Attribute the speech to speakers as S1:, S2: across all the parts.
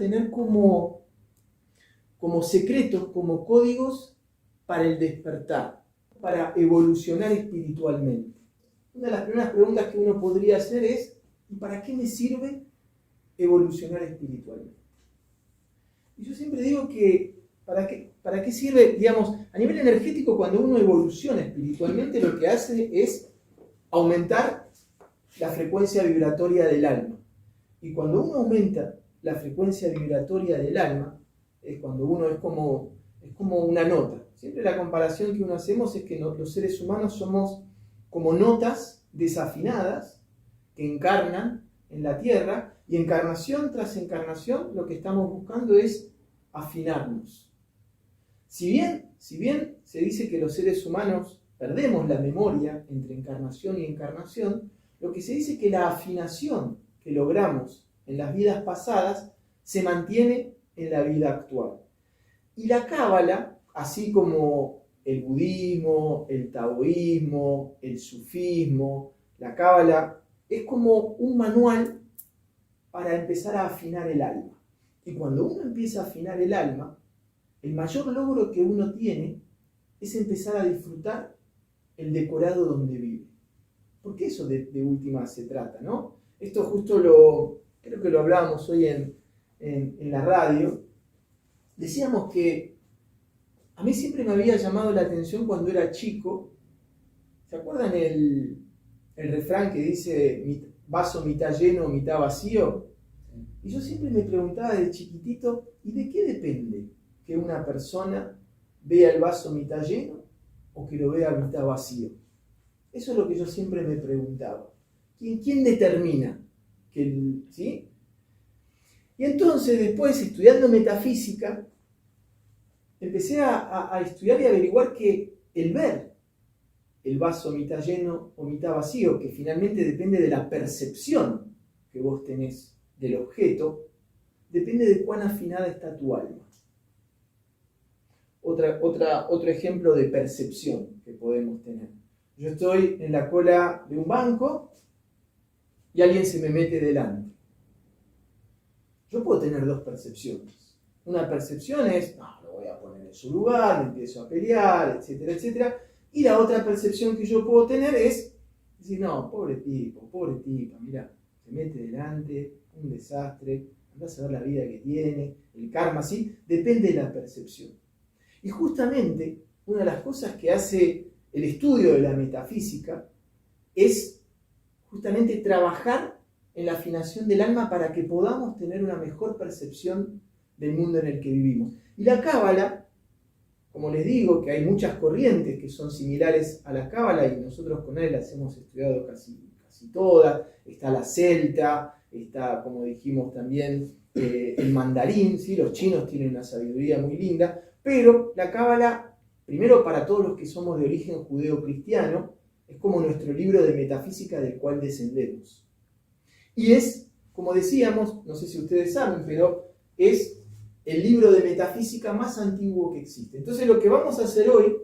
S1: tener como secretos, como códigos para el despertar, para evolucionar espiritualmente. Una de las primeras preguntas que uno podría hacer es, ¿y para qué me sirve evolucionar espiritualmente? Y yo siempre digo que, ¿para qué sirve? Digamos, a nivel energético, cuando uno evoluciona espiritualmente, lo que hace es aumentar la frecuencia vibratoria del alma. Y cuando uno aumenta la frecuencia vibratoria del alma, es cuando uno es como una nota. Siempre la comparación que uno hacemos es que los seres humanos somos como notas desafinadas que encarnan en la Tierra, y encarnación tras encarnación lo que estamos buscando es afinarnos. Si bien se dice que los seres humanos perdemos la memoria entre encarnación y encarnación, lo que se dice es que la afinación que logramos en las vidas pasadas se mantiene en la vida actual. Y la Cábala, así como el budismo, el taoísmo, el sufismo, la Cábala es como un manual para empezar a afinar el alma. Y cuando uno empieza a afinar el alma, el mayor logro que uno tiene es empezar a disfrutar el decorado donde vive. Porque eso de última se trata, ¿no? Esto justo creo que lo hablábamos hoy en la radio. Decíamos que a mí siempre me había llamado la atención cuando era chico. ¿Se acuerdan el refrán que dice vaso mitad lleno, mitad vacío? Y yo siempre me preguntaba de chiquitito, ¿y de qué depende que una persona vea el vaso mitad lleno o que lo vea mitad vacío? Eso es lo que yo siempre me preguntaba. ¿Quién determina? ¿Sí? Y entonces, después, estudiando metafísica, empecé a estudiar y a averiguar que el ver el vaso mitad lleno o mitad vacío, que finalmente depende de la percepción que vos tenés del objeto, depende de cuán afinada está tu alma. Otro ejemplo de percepción que podemos tener. Yo estoy en la cola de un banco y alguien se me mete delante. Yo puedo tener dos percepciones. Una percepción es, no, lo voy a poner en su lugar, me empiezo a pelear, etcétera, etcétera. Y la otra percepción que yo puedo tener es decir, no, pobre tipo, pobre tipa, mirá, se mete delante, un desastre, andás a ver la vida que tiene, el karma, ¿sí? Depende de la percepción. Y justamente, una de las cosas que hace el estudio de la metafísica es justamente trabajar en la afinación del alma para que podamos tener una mejor percepción del mundo en el que vivimos. Y la Cábala, como les digo, que hay muchas corrientes que son similares a la Cábala y nosotros con él las hemos estudiado casi todas. Está la celta, está, como dijimos también, el mandarín, ¿sí? Los chinos tienen una sabiduría muy linda, pero la Cábala, primero para todos los que somos de origen judeo-cristiano, es como nuestro libro de metafísica del cual descendemos. Y es, como decíamos, no sé si ustedes saben, pero es el libro de metafísica más antiguo que existe. Entonces lo que vamos a hacer hoy,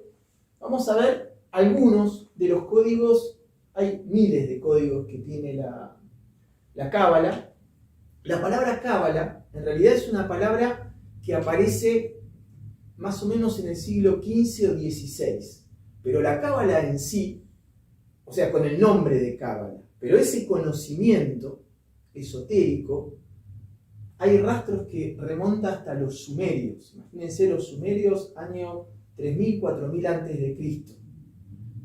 S1: vamos a ver algunos de los códigos, hay miles de códigos que tiene la Cábala. La palabra Cábala en realidad es una palabra que aparece más o menos en el siglo XV o XVI, pero la Cábala en sí, o sea, con el nombre de Cábala, pero ese conocimiento esotérico, hay rastros que remontan hasta los sumerios. Imagínense los sumerios, año 3000, 4000 antes de Cristo.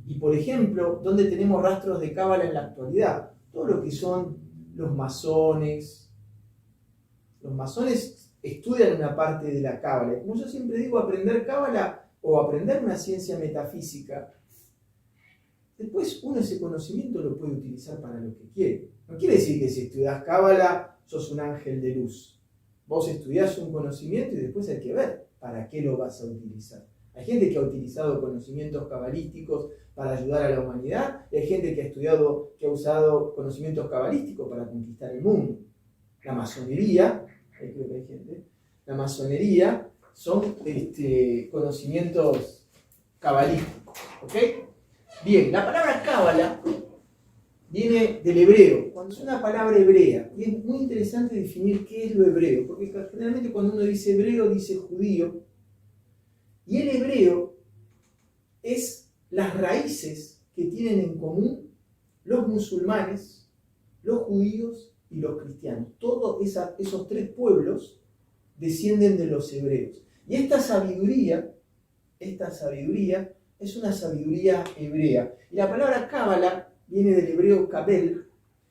S1: Y por ejemplo, ¿dónde tenemos rastros de Cábala en la actualidad? Todo lo que son los masones. Los masones estudian una parte de la Cábala. Como yo siempre digo, aprender Cábala o aprender una ciencia metafísica, después uno ese conocimiento lo puede utilizar para lo que quiere. No quiere decir que si estudias Cábala sos un ángel de luz. Vos estudiás un conocimiento y después hay que ver para qué lo vas a utilizar. Hay gente que ha utilizado conocimientos cabalísticos para ayudar a la humanidad y hay gente que ha usado conocimientos cabalísticos para conquistar el mundo. La masonería, ahí creo que hay gente, la masonería son conocimientos cabalísticos. ¿Ok? Bien, la palabra Cábala viene del hebreo, cuando es una palabra hebrea. Y es muy interesante definir qué es lo hebreo, porque generalmente cuando uno dice hebreo, dice judío. Y el hebreo es las raíces que tienen en común los musulmanes, los judíos y los cristianos. Todos esos tres pueblos descienden de los hebreos. Y esta sabiduría es una sabiduría hebrea. Y la palabra cábala viene del hebreo kabel,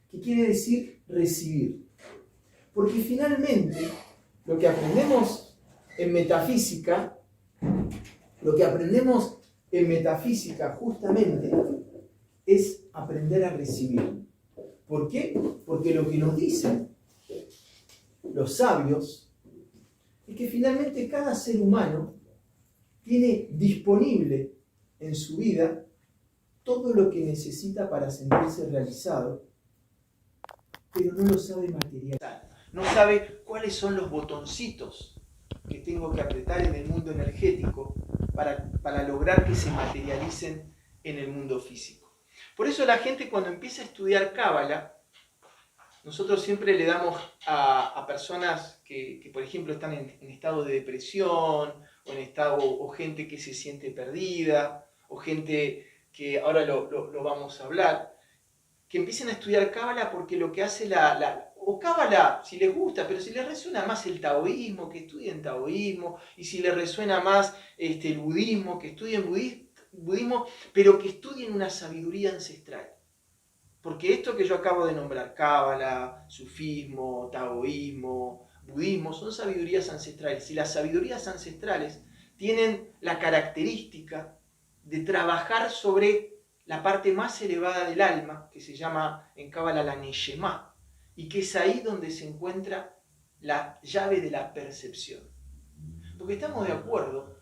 S1: que quiere decir recibir. Porque finalmente lo que aprendemos en metafísica, justamente es aprender a recibir. ¿Por qué? Porque lo que nos dicen los sabios es que finalmente cada ser humano tiene disponible en su vida todo lo que necesita para sentirse realizado, pero no lo sabe materializar. No sabe cuáles son los botoncitos que tengo que apretar en el mundo energético para lograr que se materialicen en el mundo físico. Por eso la gente cuando empieza a estudiar Cábala, nosotros siempre le damos a personas que, por ejemplo, están en estado de depresión, o gente que se siente perdida, o gente que ahora lo vamos a hablar, que empiecen a estudiar Cábala porque lo que hace o Cábala, si les gusta, pero si les resuena más el taoísmo, que estudien taoísmo, y si les resuena más el budismo, que estudien budismo, pero que estudien una sabiduría ancestral. Porque esto que yo acabo de nombrar, Cábala, sufismo, taoísmo, budismo, son sabidurías ancestrales. Y las sabidurías ancestrales tienen la característica de trabajar sobre la parte más elevada del alma, que se llama en Cábala la Neshemá, y que es ahí donde se encuentra la llave de la percepción. Porque estamos de acuerdo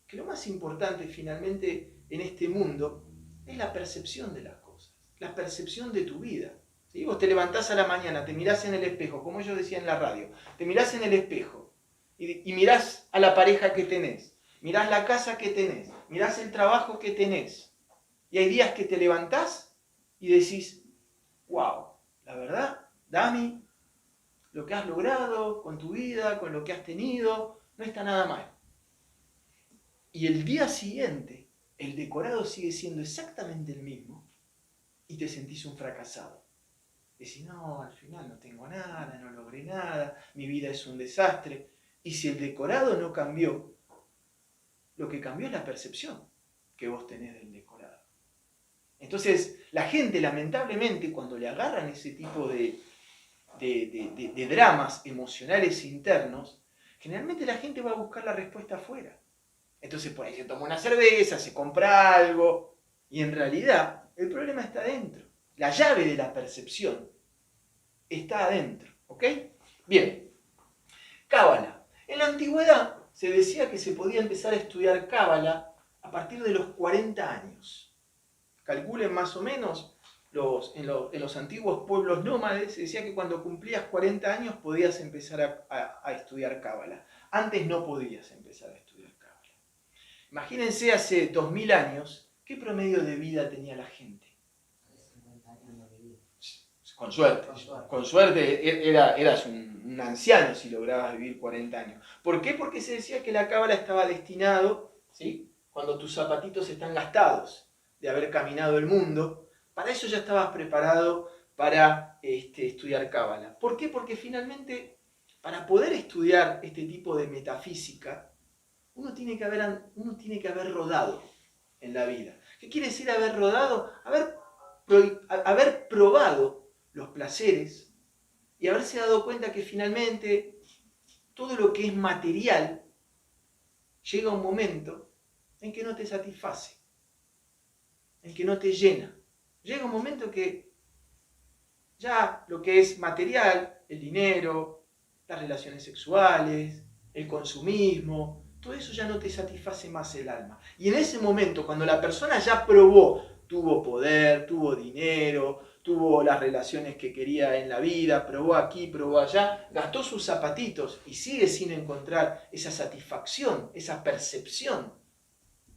S1: que lo más importante finalmente en este mundo es la percepción de las cosas, la percepción de tu vida. ¿Sí? Vos te levantás a la mañana, te mirás en el espejo, como yo decía en la radio, te mirás en el espejo y mirás a la pareja que tenés, mirás la casa que tenés, mirás el trabajo que tenés. Y hay días que te levantás y decís, wow, la verdad, Dami, lo que has logrado con tu vida, con lo que has tenido, no está nada mal. Y el día siguiente, el decorado sigue siendo exactamente el mismo y te sentís un fracasado. Decís, no, al final no tengo nada, no logré nada, mi vida es un desastre. Y si el decorado no cambió, lo que cambió es la percepción que vos tenés del decorado. Entonces, la gente, lamentablemente, cuando le agarran ese tipo de dramas emocionales internos, generalmente la gente va a buscar la respuesta afuera. Entonces, por ahí se toma una cerveza, se compra algo, y en realidad el problema está adentro. La llave de la percepción está adentro. ¿Ok? Bien. Cábala. En la antigüedad se decía que se podía empezar a estudiar Cábala a partir de los 40 años. Calculen más o menos, en los antiguos pueblos nómades se decía que cuando cumplías 40 años podías empezar a estudiar Cábala. Antes no podías empezar a estudiar Cábala. Imagínense hace 2000 años, ¿qué promedio de vida tenía la gente? Con suerte eras un anciano si lograbas vivir 40 años. ¿Por qué? Porque se decía que la Cábala estaba destinado, ¿sí? Cuando tus zapatitos están gastados de haber caminado el mundo, para eso ya estabas preparado para estudiar Cábala. ¿Por qué? Porque finalmente, para poder estudiar este tipo de metafísica, uno tiene que haber rodado en la vida. ¿Qué quiere decir haber rodado? Haber probado los placeres y haberse dado cuenta que finalmente todo lo que es material llega a un momento en que no te satisface, en que no te llena. Llega un momento que ya lo que es material, el dinero, las relaciones sexuales, el consumismo, todo eso ya no te satisface más el alma. Y en ese momento, cuando la persona ya probó, tuvo poder, tuvo dinero, tuvo las relaciones que quería en la vida, probó aquí, probó allá, gastó sus zapatitos y sigue sin encontrar esa satisfacción, esa percepción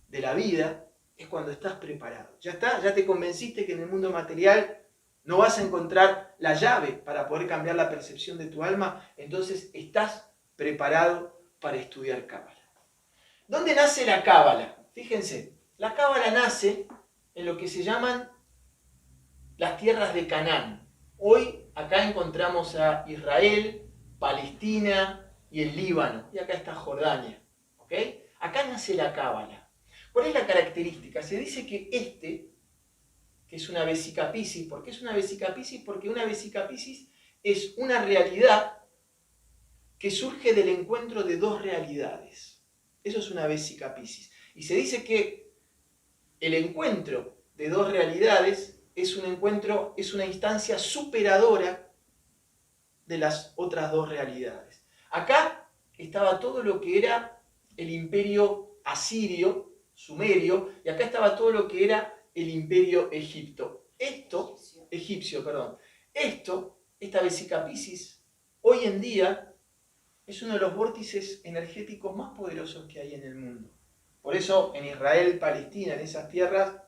S1: de la vida, es cuando estás preparado. Ya está, ya te convenciste que en el mundo material no vas a encontrar la llave para poder cambiar la percepción de tu alma, entonces estás preparado para estudiar Cábala. ¿Dónde nace la Cábala? Fíjense, la Cábala nace en lo que se llaman las tierras de Canaán. Hoy acá encontramos a Israel, Palestina y el Líbano. Y acá está Jordania. ¿Ok? Acá nace la Cábala. ¿Cuál es la característica? Se dice que que es una Vesica Piscis. ¿Por qué es una Vesica Piscis? Porque una Vesica Piscis es una realidad que surge del encuentro de dos realidades. Eso es una Vesica Piscis. Y se dice que el encuentro de dos realidades es un encuentro, es una instancia superadora de las otras dos realidades. Acá estaba todo lo que era el imperio asirio, sumerio, y acá estaba todo lo que era el imperio egipcio. Esta Vesica Piscis, hoy en día, es uno de los vórtices energéticos más poderosos que hay en el mundo. Por eso en Israel, Palestina, en esas tierras,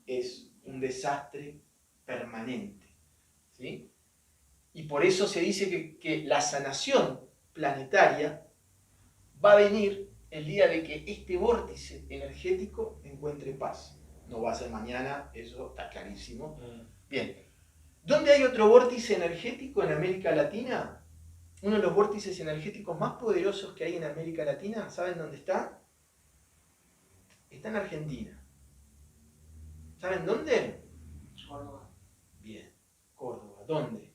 S1: es un desastre permanente. ¿Sí? Y por eso se dice que la sanación planetaria va a venir el día de que este vórtice energético encuentre paz. No va a ser mañana, eso está clarísimo. Bien. ¿Dónde hay otro vórtice energético en América Latina? Uno de los vórtices energéticos más poderosos que hay en América Latina, ¿saben dónde está? Está en Argentina. ¿Saben dónde?
S2: Córdoba.
S1: Bien, Córdoba. ¿Dónde?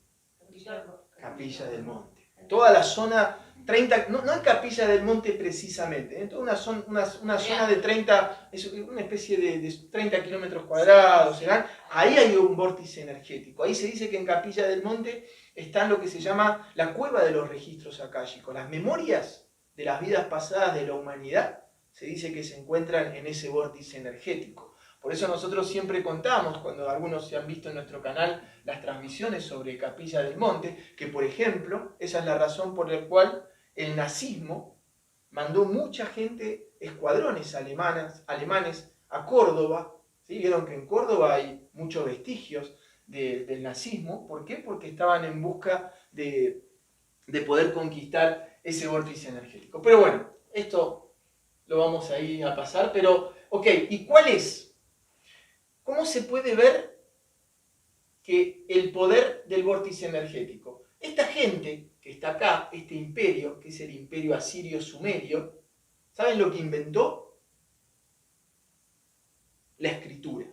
S1: Capilla del Monte. Toda la zona, 30, no en Capilla del Monte precisamente, toda una zona de 30, es una especie de 30 kilómetros cuadrados, ¿serán? Ahí hay un vórtice energético. Ahí se dice que en Capilla del Monte está lo que se llama la cueva de los registros akáshicos. Las memorias de las vidas pasadas de la humanidad se dice que se encuentran en ese vórtice energético. Por eso nosotros siempre contamos, cuando algunos se han visto en nuestro canal, las transmisiones sobre Capilla del Monte, que por ejemplo, esa es la razón por la cual el nazismo mandó mucha gente, escuadrones alemanes a Córdoba. ¿Sí? Vieron que en Córdoba hay muchos vestigios del nazismo. ¿Por qué? Porque estaban en busca de poder conquistar ese vórtice energético. Pero bueno, esto lo vamos a ir a pasar. Pero, ok, ¿y cuál es? ¿Cómo se puede ver que el poder del vórtice energético? Esta gente que está acá, este imperio, que es el imperio asirio-sumerio, ¿saben lo que inventó? La escritura.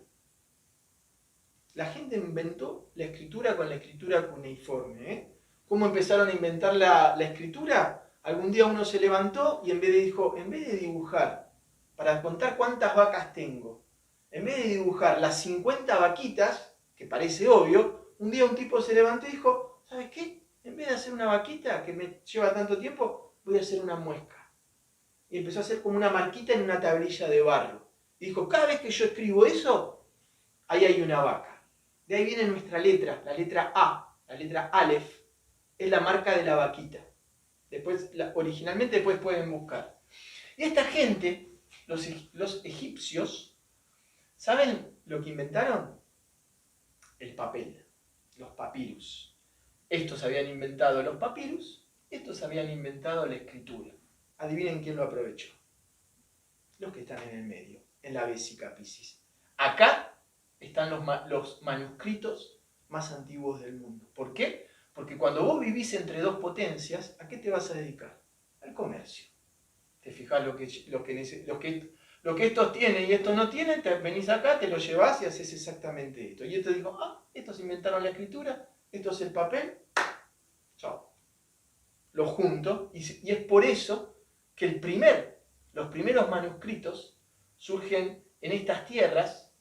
S1: La gente inventó la escritura con la escritura cuneiforme. ¿Cómo empezaron a inventar la escritura? Algún día uno se levantó y en vez de dibujar, para contar cuántas vacas tengo, en vez de dibujar las 50 vaquitas, que parece obvio, un día un tipo se levantó y dijo, ¿sabes qué? En vez de hacer una vaquita que me lleva tanto tiempo, voy a hacer una muesca. Y empezó a hacer como una marquita en una tablilla de barro. Y dijo, cada vez que yo escribo eso, ahí hay una vaca. De ahí viene nuestra letra, la letra A, la letra Aleph, es la marca de la vaquita. Originalmente después pueden buscar. Y esta gente, los egipcios, ¿saben lo que inventaron? El papel, los papirus. Estos habían inventado los papirus, estos habían inventado la escritura. Adivinen quién lo aprovechó. Los que están en el medio, en la Vesica Piscis. Acá están los manuscritos más antiguos del mundo. ¿Por qué? Porque cuando vos vivís entre dos potencias, ¿a qué te vas a dedicar? Al comercio. ¿Te fijás lo que estos tienen y estos no tienen? Te venís acá, te lo llevás y haces exactamente esto. Y esto dijo, estos inventaron la escritura, esto es el papel, chao. Lo junto y es por eso que los primeros manuscritos surgen en estas tierras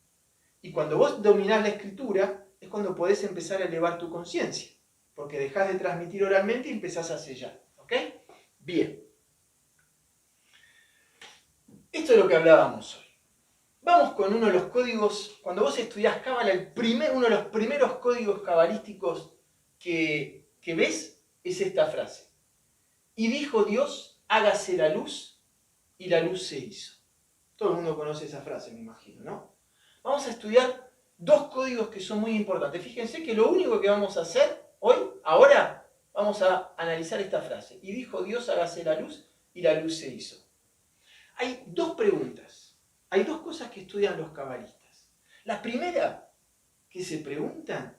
S1: y cuando vos dominás la escritura es cuando podés empezar a elevar tu conciencia, porque dejás de transmitir oralmente y empezás a sellar. ¿Ok? Bien. Esto es lo que hablábamos hoy. Vamos con uno de los códigos, cuando vos estudiás Cábala, uno de los primeros códigos cabalísticos que ves es esta frase. Y dijo Dios, hágase la luz, y la luz se hizo. Todo el mundo conoce esa frase, me imagino, ¿no? Vamos a estudiar dos códigos que son muy importantes. Fíjense que lo único que vamos a hacer hoy, ahora, vamos a analizar esta frase. Y dijo Dios, hágase la luz, y la luz se hizo. Hay dos preguntas, hay dos cosas que estudian los cabalistas. La primera que se preguntan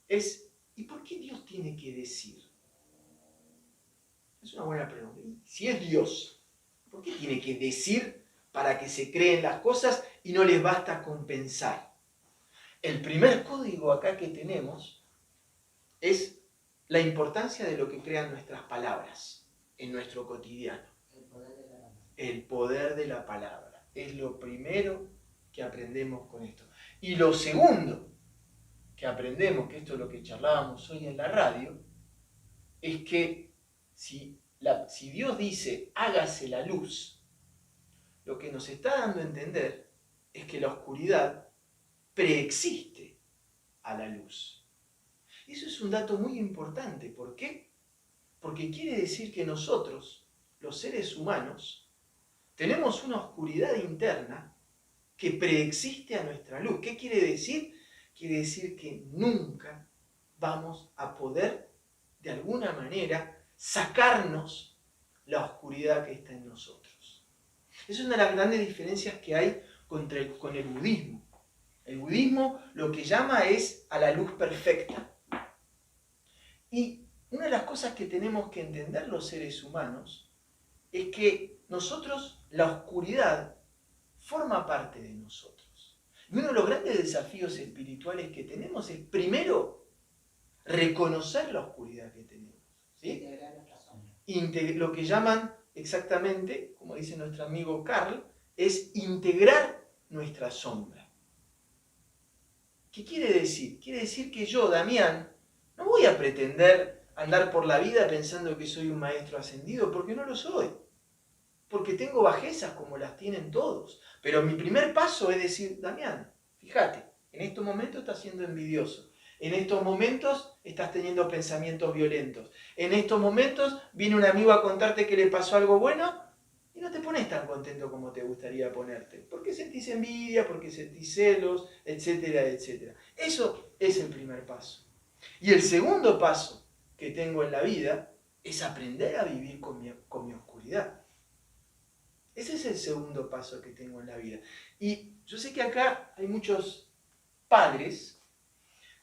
S1: es, ¿y por qué Dios tiene que decir? Es una buena pregunta. Si es Dios, ¿por qué tiene que decir para que se creen las cosas y no les basta con pensar? El primer código acá que tenemos es la importancia de lo que crean nuestras palabras en nuestro cotidiano. El poder de la palabra. Es lo primero que aprendemos con esto. Y lo segundo que aprendemos, que esto es lo que charlábamos hoy en la radio, es que si Dios dice, hágase la luz, lo que nos está dando a entender es que la oscuridad preexiste a la luz. Y eso es un dato muy importante. ¿Por qué? Porque quiere decir que nosotros, los seres humanos, tenemos una oscuridad interna que preexiste a nuestra luz. ¿Qué quiere decir? Quiere decir que nunca vamos a poder, de alguna manera, sacarnos la oscuridad que está en nosotros. Esa es una de las grandes diferencias que hay con el budismo. El budismo lo que llama es a la luz perfecta. Y una de las cosas que tenemos que entender los seres humanos es que nosotros, la oscuridad, forma parte de nosotros. Y uno de los grandes desafíos espirituales que tenemos es, primero, reconocer la oscuridad que tenemos. ¿Sí? Lo que llaman exactamente, como dice nuestro amigo Carl, es integrar nuestra sombra. ¿Qué quiere decir? Quiere decir que yo, Damián, no voy a pretender andar por la vida pensando que soy un maestro ascendido, porque no lo soy. Porque tengo bajezas como las tienen todos. Pero mi primer paso es decir, Damián, fíjate, en estos momentos estás siendo envidioso. En estos momentos estás teniendo pensamientos violentos. En estos momentos viene un amigo a contarte que le pasó algo bueno y no te pones tan contento como te gustaría ponerte. Porque sentís envidia, porque sentís celos, etcétera, etcétera. Eso es el primer paso. Y el segundo paso que tengo en la vida es aprender a vivir con mi oscuridad. Ese es el segundo paso que tengo en la vida. Y yo sé que acá hay muchos padres.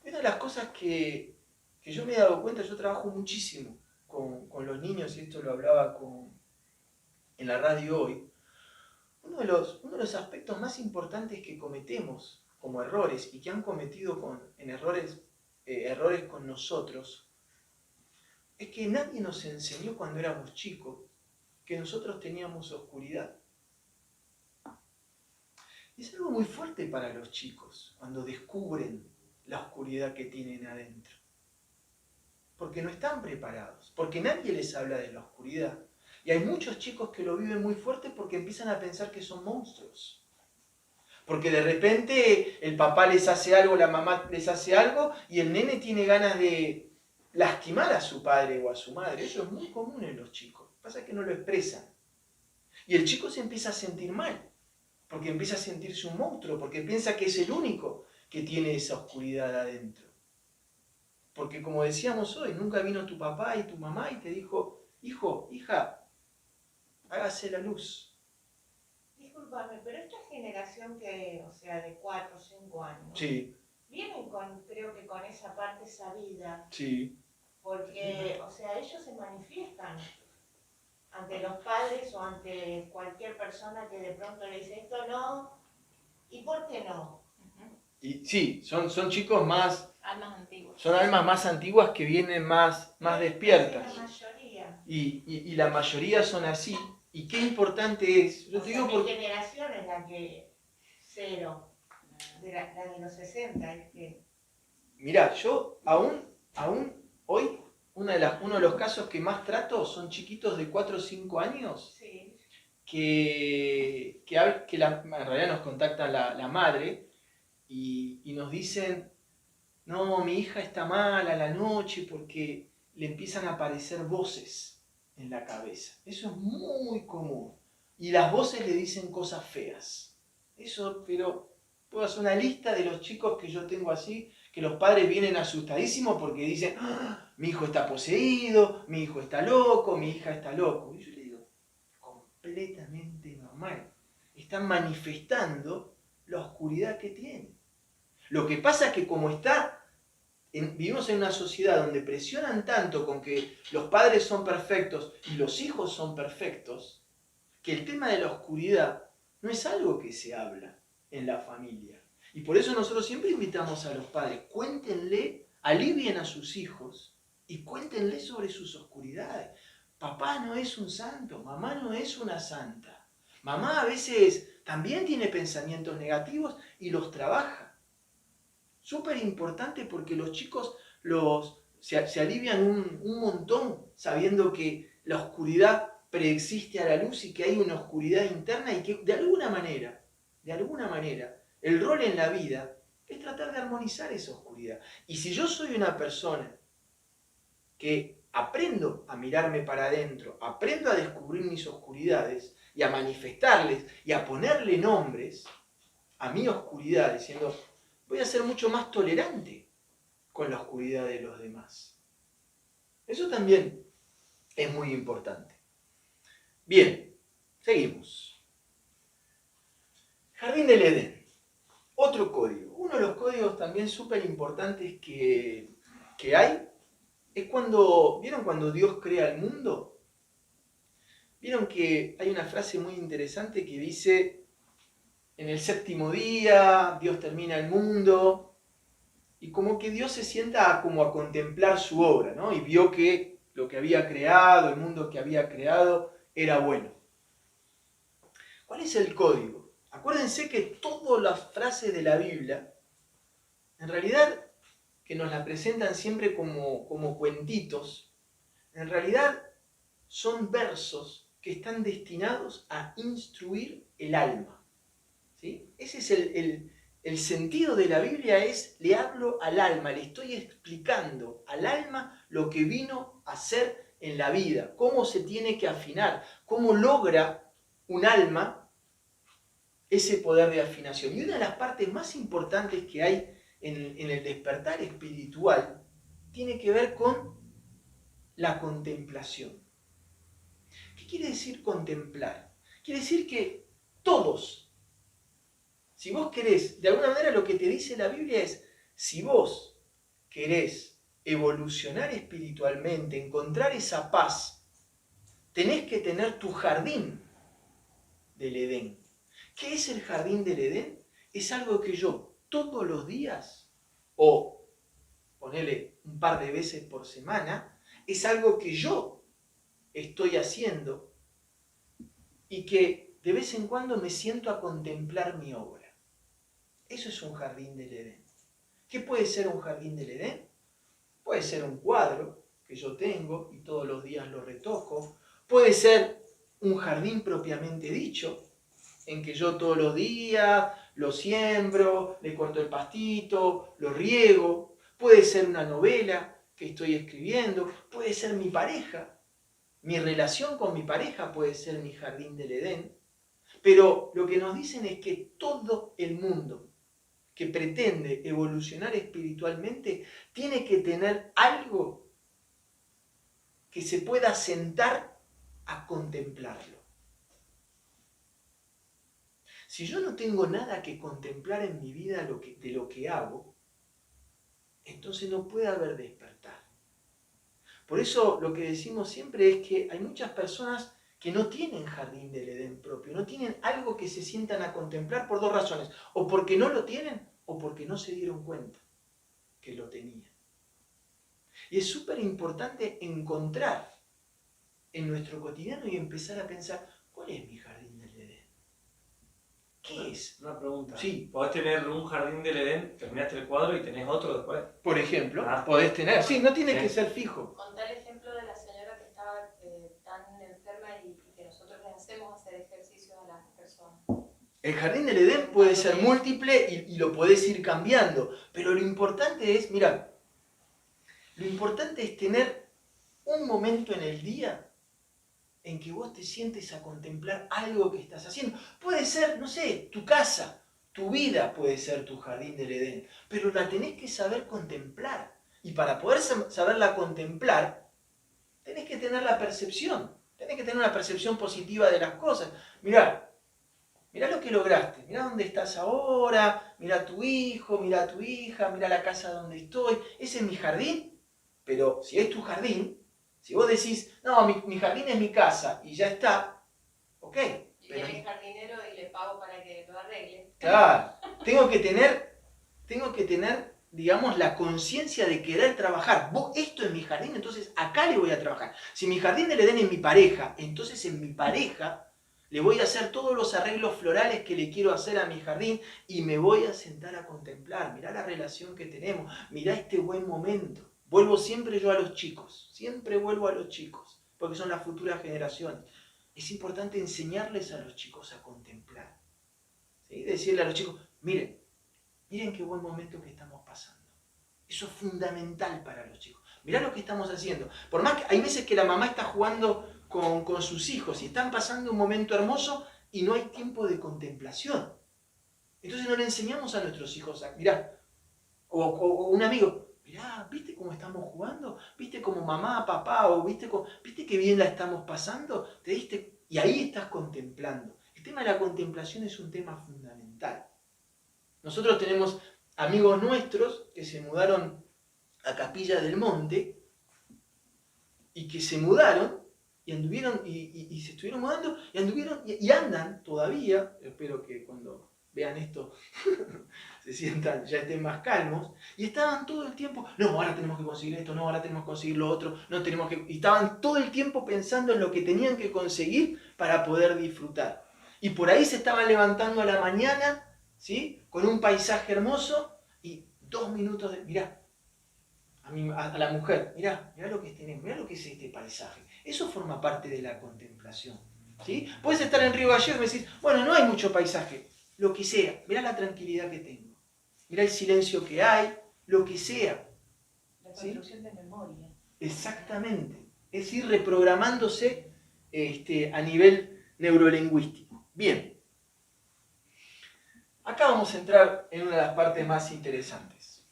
S1: Una de las cosas que yo me he dado cuenta, yo trabajo muchísimo con los niños, y esto lo hablaba en la radio hoy. Uno de los aspectos más importantes que cometemos como errores y que han cometido errores con nosotros es que nadie nos enseñó cuando éramos chicos que nosotros teníamos oscuridad. Y es algo muy fuerte para los chicos cuando descubren la oscuridad que tienen adentro. Porque no están preparados, porque nadie les habla de la oscuridad. Y hay muchos chicos que lo viven muy fuerte porque empiezan a pensar que son monstruos. Porque de repente el papá les hace algo, la mamá les hace algo y el nene tiene ganas de lastimar a su padre o a su madre. Eso es muy común en los chicos. Lo que pasa es que no lo expresan. Y el chico se empieza a sentir mal, porque empieza a sentirse un monstruo, porque piensa que es el único que tiene esa oscuridad adentro. Porque como decíamos hoy, nunca vino tu papá y tu mamá y te dijo, hijo, hija, hágase la luz.
S2: Disculpame, pero esta generación que, o sea, de 4 o 5 años,
S1: Sí,
S2: vienen creo que con esa parte sabida,
S1: sí.
S2: porque, o sea, ellos se manifiestan ante los padres o ante cualquier persona que de pronto le dice esto no, ¿y por qué no?
S1: Y sí, son chicos más,
S3: Almas antiguas.
S1: son almas más antiguas que vienen más despiertas.
S2: La mayoría.
S1: Y la mayoría son así. Y qué importante es. Yo te digo
S2: mi
S1: porque...
S2: generación es la que cero, la de los 60, es que...
S1: Mirá, yo aún hoy, uno de los casos que más trato son chiquitos de 4 o 5 años.
S2: Sí.
S1: Que en realidad nos contacta la madre y nos dicen, no, mi hija está mal a la noche porque le empiezan a aparecer voces en la cabeza. Eso es muy común. Y las voces le dicen cosas feas. Eso, pero Puedo hacer una lista de los chicos que yo tengo así, que los padres vienen asustadísimos porque dicen, "Ah, mi hijo está poseído, mi hijo está loco, mi hija está loco". Y yo le digo, completamente normal. Están manifestando la oscuridad que tienen. Lo que pasa es que como vivimos en una sociedad donde presionan tanto con que los padres son perfectos y los hijos son perfectos, que el tema de la oscuridad no es algo que se habla en la familia. Y por eso nosotros siempre invitamos a los padres, cuéntenle, alivien a sus hijos y cuéntenle sobre sus oscuridades. Papá no es un santo, mamá no es una santa. Mamá a veces también tiene pensamientos negativos y los trabaja. Súper importante porque los chicos se alivian un montón sabiendo que la oscuridad preexiste a la luz y que hay una oscuridad interna y que de alguna manera, el rol en la vida es tratar de armonizar esa oscuridad. Y si yo soy una persona que aprendo a mirarme para adentro, aprendo a descubrir mis oscuridades y a manifestarles y a ponerle nombres a mi oscuridad, diciendo, voy a ser mucho más tolerante con la oscuridad de los demás. Eso también es muy importante. Bien, seguimos. Jardín del Edén. Otro código. Uno de los códigos también súper importantes que hay es ¿vieron cuando Dios crea el mundo? ¿Vieron que hay una frase muy interesante que dice, en el séptimo día Dios termina el mundo? Y como que Dios se sienta como a contemplar su obra, ¿no? Y vio que lo que había creado, el mundo que había creado, era bueno. ¿Cuál es el código? Acuérdense que todas las frases de la Biblia, en realidad, que nos la presentan siempre como cuentitos, en realidad son versos que están destinados a instruir el alma. ¿Sí? Ese es el sentido de la Biblia, le hablo al alma, le estoy explicando al alma lo que vino a hacer en la vida, cómo se tiene que afinar, cómo logra un alma ese poder de afinación. Y una de las partes más importantes que hay en el despertar espiritual tiene que ver con la contemplación. ¿Qué quiere decir contemplar? Quiere decir que todos, si vos querés, de alguna manera lo que te dice la Biblia es, si vos querés evolucionar espiritualmente, encontrar esa paz, tenés que tener tu jardín del Edén. ¿Qué es el jardín del Edén? Es algo que yo todos los días, o ponele un par de veces por semana, es algo que yo estoy haciendo y que de vez en cuando me siento a contemplar mi obra. Eso es un jardín del Edén. ¿Qué puede ser un jardín del Edén? Puede ser un cuadro que yo tengo y todos los días lo retoco. Puede ser un jardín propiamente dicho, en que yo todos los días lo siembro, le corto el pastito, lo riego. Puede ser una novela que estoy escribiendo, puede ser mi pareja. Mi relación con mi pareja puede ser mi jardín del Edén. Pero lo que nos dicen es que todo el mundo que pretende evolucionar espiritualmente tiene que tener algo que se pueda sentar a contemplarlo. Si yo no tengo nada que contemplar en mi vida de lo que hago, entonces no puede haber despertar. Por eso lo que decimos siempre es que hay muchas personas que no tienen jardín del Edén propio, no tienen algo que se sientan a contemplar por dos razones, o porque no lo tienen o porque no se dieron cuenta que lo tenían. Y es súper importante encontrar en nuestro cotidiano y empezar a pensar, ¿cuál es mi jardín del Edén? ¿Qué es?
S3: Una pregunta.
S1: Sí.
S3: Podés tener un jardín del Edén, terminaste el cuadro y tenés otro después.
S1: Por ejemplo, podés tener. Sí, no tiene que ser fijo.
S4: Conté el ejemplo de la señora que estaba tan enferma y que nosotros le hacemos hacer ejercicios a las personas.
S1: El jardín del Edén puede ser múltiple y lo podés ir cambiando. Pero lo importante es, mira, lo importante es tener un momento en el día en que vos te sientes a contemplar algo que estás haciendo. Puede ser, no sé, tu casa, Tu vida puede ser tu jardín del Edén, pero la tenés que saber contemplar. Y para poder saberla contemplar, tenés que tener la percepción. Tenés que tener una percepción positiva de las cosas. Mirá lo que lograste, mirá dónde estás ahora, mirá a tu hijo, mirá a tu hija, mirá la casa donde estoy. Ese es mi jardín. Pero si es tu jardín, si vos decís, no, mi jardín es mi casa y ya está, ok.
S4: Y viene el jardinero y le pago para que lo arregle.
S1: Claro, tengo que tener, digamos, la conciencia de querer trabajar. Esto es mi jardín, entonces acá le voy a trabajar. Si mi jardín del Edén es mi pareja, entonces en mi pareja le voy a hacer todos los arreglos florales que le quiero hacer a mi jardín y me voy a sentar a contemplar. Mirá la relación que tenemos, mirá este buen momento. Vuelvo siempre yo a los chicos, siempre vuelvo a los chicos, porque son las futuras generaciones. Es importante enseñarles a los chicos a contemplar. ¿Sí? Decirle a los chicos, miren qué buen momento que estamos pasando. Eso es fundamental para los chicos. Mirá lo que estamos haciendo. Por más que hay veces que la mamá está jugando con sus hijos y están pasando un momento hermoso y no hay tiempo de contemplación. Entonces no le enseñamos a nuestros hijos a, mirá, o un amigo, mirá, ¿viste cómo estamos jugando? ¿Viste cómo mamá, papá, o viste qué bien la estamos pasando? ¿Te diste? Y ahí estás contemplando. El tema de la contemplación es un tema fundamental. Nosotros tenemos amigos nuestros que se mudaron a Capilla del Monte y que se mudaron y anduvieron y se estuvieron mudando y anduvieron y andan todavía. Espero que cuando vean esto se sientan, ya estén más calmos, y estaban todo el tiempo, no, ahora tenemos que conseguir esto, no, ahora tenemos que conseguir lo otro, no tenemos que, y estaban todo el tiempo pensando en lo que tenían que conseguir para poder disfrutar. Y por ahí se estaban levantando a la mañana, ¿sí? Con un paisaje hermoso y 2 minutos de, mirá, a la mujer, mirá lo que tenemos, mirá lo que es este paisaje. Eso forma parte de la contemplación, ¿sí? Puedes estar en Río Gallegos y me decís, bueno, no hay mucho paisaje. Lo que sea, mirá la tranquilidad que tengo, mirá el silencio que hay, lo que sea.
S2: La construcción de memoria.
S1: Exactamente, es ir reprogramándose a nivel neurolingüístico. Bien, acá vamos a entrar en una de las partes más interesantes.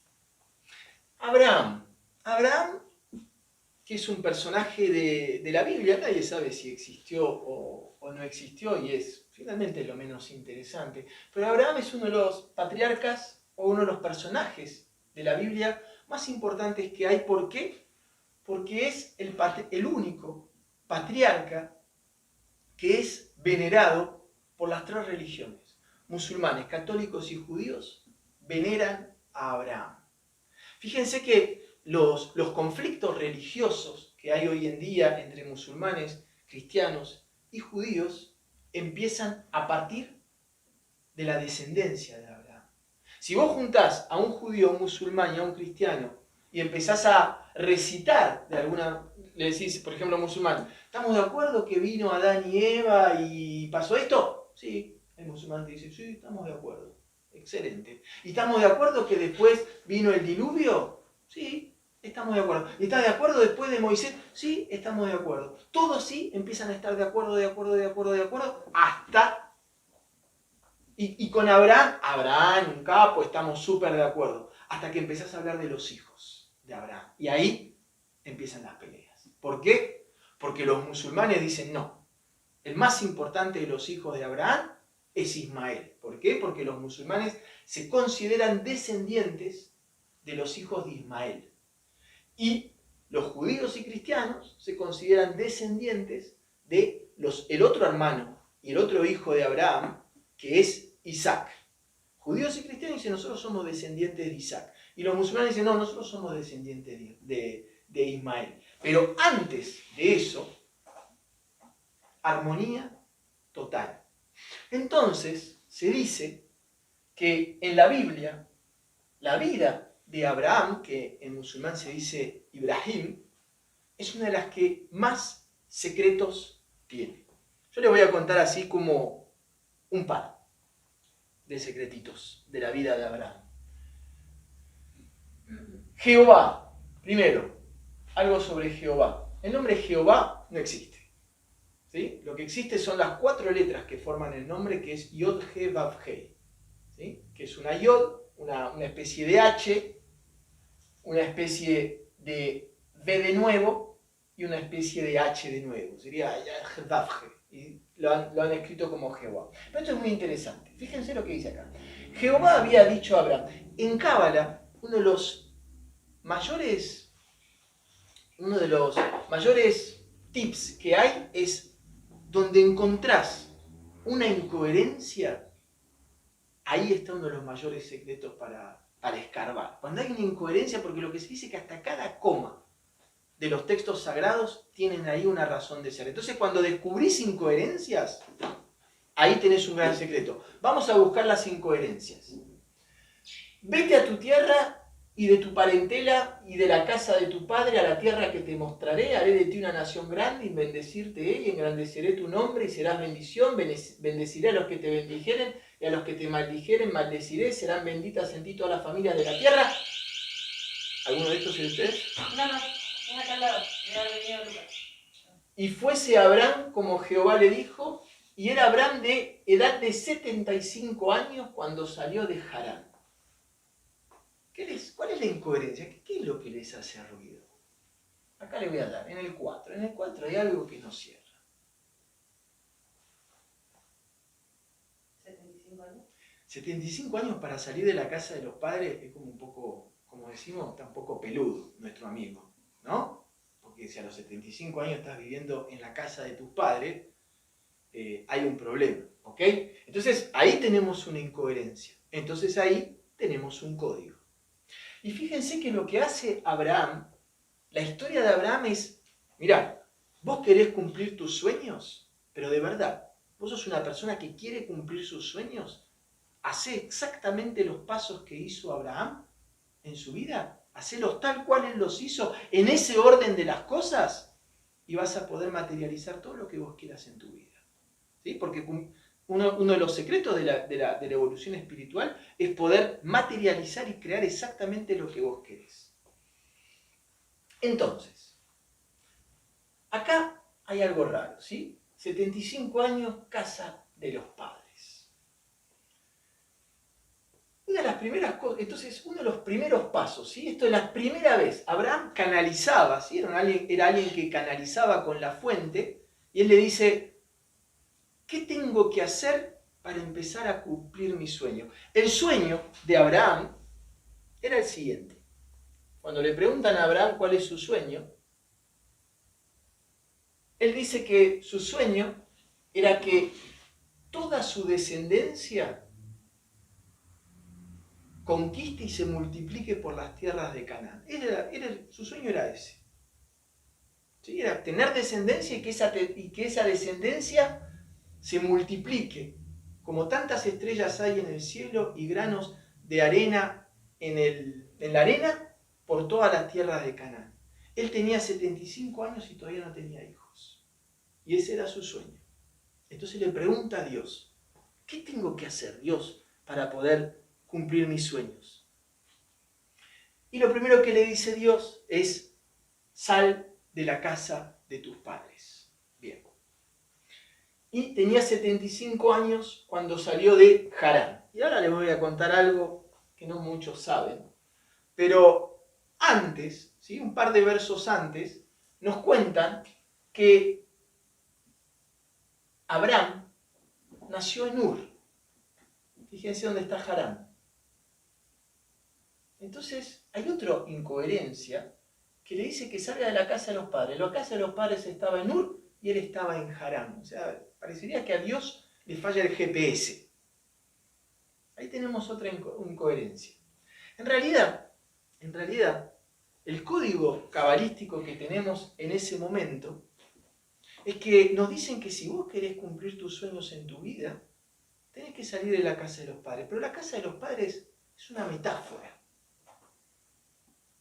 S1: Abraham, que es un personaje de la Biblia, nadie sabe si existió o no existió y es finalmente lo menos interesante. Pero Abraham es uno de los patriarcas o uno de los personajes de la Biblia más importantes que hay. ¿Por qué? Porque es el único patriarca que es venerado por las 3 religiones. Musulmanes, católicos y judíos veneran a Abraham. Fíjense que los conflictos religiosos que hay hoy en día entre musulmanes, cristianos y judíos empiezan a partir de la descendencia de Abraham. Si vos juntás a un judío, a un musulmán y a un cristiano y empezás a recitar de alguna, le decís, por ejemplo, a un musulmán, ¿estamos de acuerdo que vino Adán y Eva y pasó esto? Sí, el musulmán te dice, sí, estamos de acuerdo. Excelente. ¿Y estamos de acuerdo que después vino el diluvio? Sí, estamos de acuerdo. ¿Y estás de acuerdo después de Moisés? Sí, estamos de acuerdo. Todos sí empiezan a estar de acuerdo, hasta... Y con Abraham, un capo, estamos súper de acuerdo. Hasta que empezás a hablar de los hijos de Abraham. Y ahí empiezan las peleas. ¿Por qué? Porque los musulmanes dicen no. El más importante de los hijos de Abraham es Ismael. ¿Por qué? Porque los musulmanes se consideran descendientes de los hijos de Ismael. Y los judíos y cristianos se consideran descendientes de el otro hermano y el otro hijo de Abraham, que es Isaac. Judíos y cristianos dicen, nosotros somos descendientes de Isaac. Y los musulmanes dicen, no, nosotros somos descendientes de Ismael. Pero antes de eso, armonía total. Entonces, se dice que en la Biblia, la vida de Abraham, que en musulmán se dice Ibrahim, es una de las que más secretos tiene. Yo les voy a contar así como un par de secretitos de la vida de Abraham. Jehová, primero, algo sobre Jehová. El nombre Jehová no existe. ¿Sí? Lo que existe son las 4 letras que forman el nombre, que es Yod-He Vav-He. ¿sí? Que es una yod, una especie de H, una especie de V de nuevo y una especie de H de nuevo. Sería Davje. Y lo han escrito como Jehová. Pero esto es muy interesante. Fíjense lo que dice acá. Jehová había dicho a Abraham. En Cábala, uno de los mayores tips que hay es donde encontrás una incoherencia, ahí está uno de los mayores secretos para escarbar. Cuando hay una incoherencia, porque lo que se dice es que hasta cada coma de los textos sagrados tienen ahí una razón de ser. Entonces, cuando descubrís incoherencias, ahí tenés un gran secreto. Vamos a buscar las incoherencias. Vete a tu tierra y de tu parentela y de la casa de tu padre a la tierra que te mostraré, haré de ti una nación grande y bendecirte y engrandeceré tu nombre y serás bendición, bendeciré a los que te bendijeren y a los que te maldijeren maldeciré, serán benditas en ti todas las familias de la tierra. ¿Alguno de estos es de ustedes?
S4: No, es acá al lado, me ha venido Lucas.
S1: Y fuese Abraham como Jehová le dijo, y era Abraham de edad de 75 años cuando salió de Harán. ¿Cuál es la incoherencia? ¿Qué es lo que les hace ruido? Acá le voy a dar, en el 4. En el 4 hay algo que no cierra.
S4: 75 años.
S1: 75 años para salir de la casa de los padres es como un poco, como decimos, está un poco peludo nuestro amigo, ¿no? Porque si a los 75 años estás viviendo en la casa de tus padres, hay un problema, ¿ok? Entonces ahí tenemos una incoherencia. Entonces ahí tenemos un código. Y fíjense que lo que hace Abraham, la historia de Abraham es, mirá, vos querés cumplir tus sueños, pero de verdad, vos sos una persona que quiere cumplir sus sueños, hacé exactamente los pasos que hizo Abraham en su vida, hacelos tal cual él los hizo, en ese orden de las cosas, y vas a poder materializar todo lo que vos quieras en tu vida. ¿Sí? Porque uno de los secretos de la evolución espiritual es poder materializar y crear exactamente lo que vos querés. Entonces, acá hay algo raro, ¿sí? 75 años, casa de los padres. Una de las primeras cosas, entonces, uno de los primeros pasos, ¿sí? Esto es la primera vez. Abraham canalizaba, ¿sí? Era alguien que canalizaba con la fuente, y él le dice, ¿qué tengo que hacer para empezar a cumplir mi sueño? El sueño de Abraham era el siguiente. Cuando le preguntan a Abraham cuál es su sueño, él dice que su sueño era que toda su descendencia conquiste y se multiplique por las tierras de Canaán. Su sueño era ese. ¿Sí? Era tener descendencia y que esa descendencia se multiplique, como tantas estrellas hay en el cielo y granos de arena en la arena por todas las tierras de Canaán. Él tenía 75 años y todavía no tenía hijos. Y ese era su sueño. Entonces le pregunta a Dios, ¿qué tengo que hacer, Dios, para poder cumplir mis sueños? Y lo primero que le dice Dios es, sal de la casa de tus padres. Bien. Y tenía 75 años cuando salió de Harán. Y ahora les voy a contar algo que no muchos saben. Pero antes, ¿sí? Un par de versos antes, nos cuentan que Abraham nació en Ur. Fíjense dónde está Harán. Entonces hay otra incoherencia que le dice que salga de la casa de los padres. La casa de los padres estaba en Ur y él estaba en Harán. O sea, parecería que a Dios le falla el GPS. Ahí tenemos otra incoherencia. En realidad, el código cabalístico que tenemos en ese momento es que nos dicen que si vos querés cumplir tus sueños en tu vida, tenés que salir de la casa de los padres. Pero la casa de los padres es una metáfora.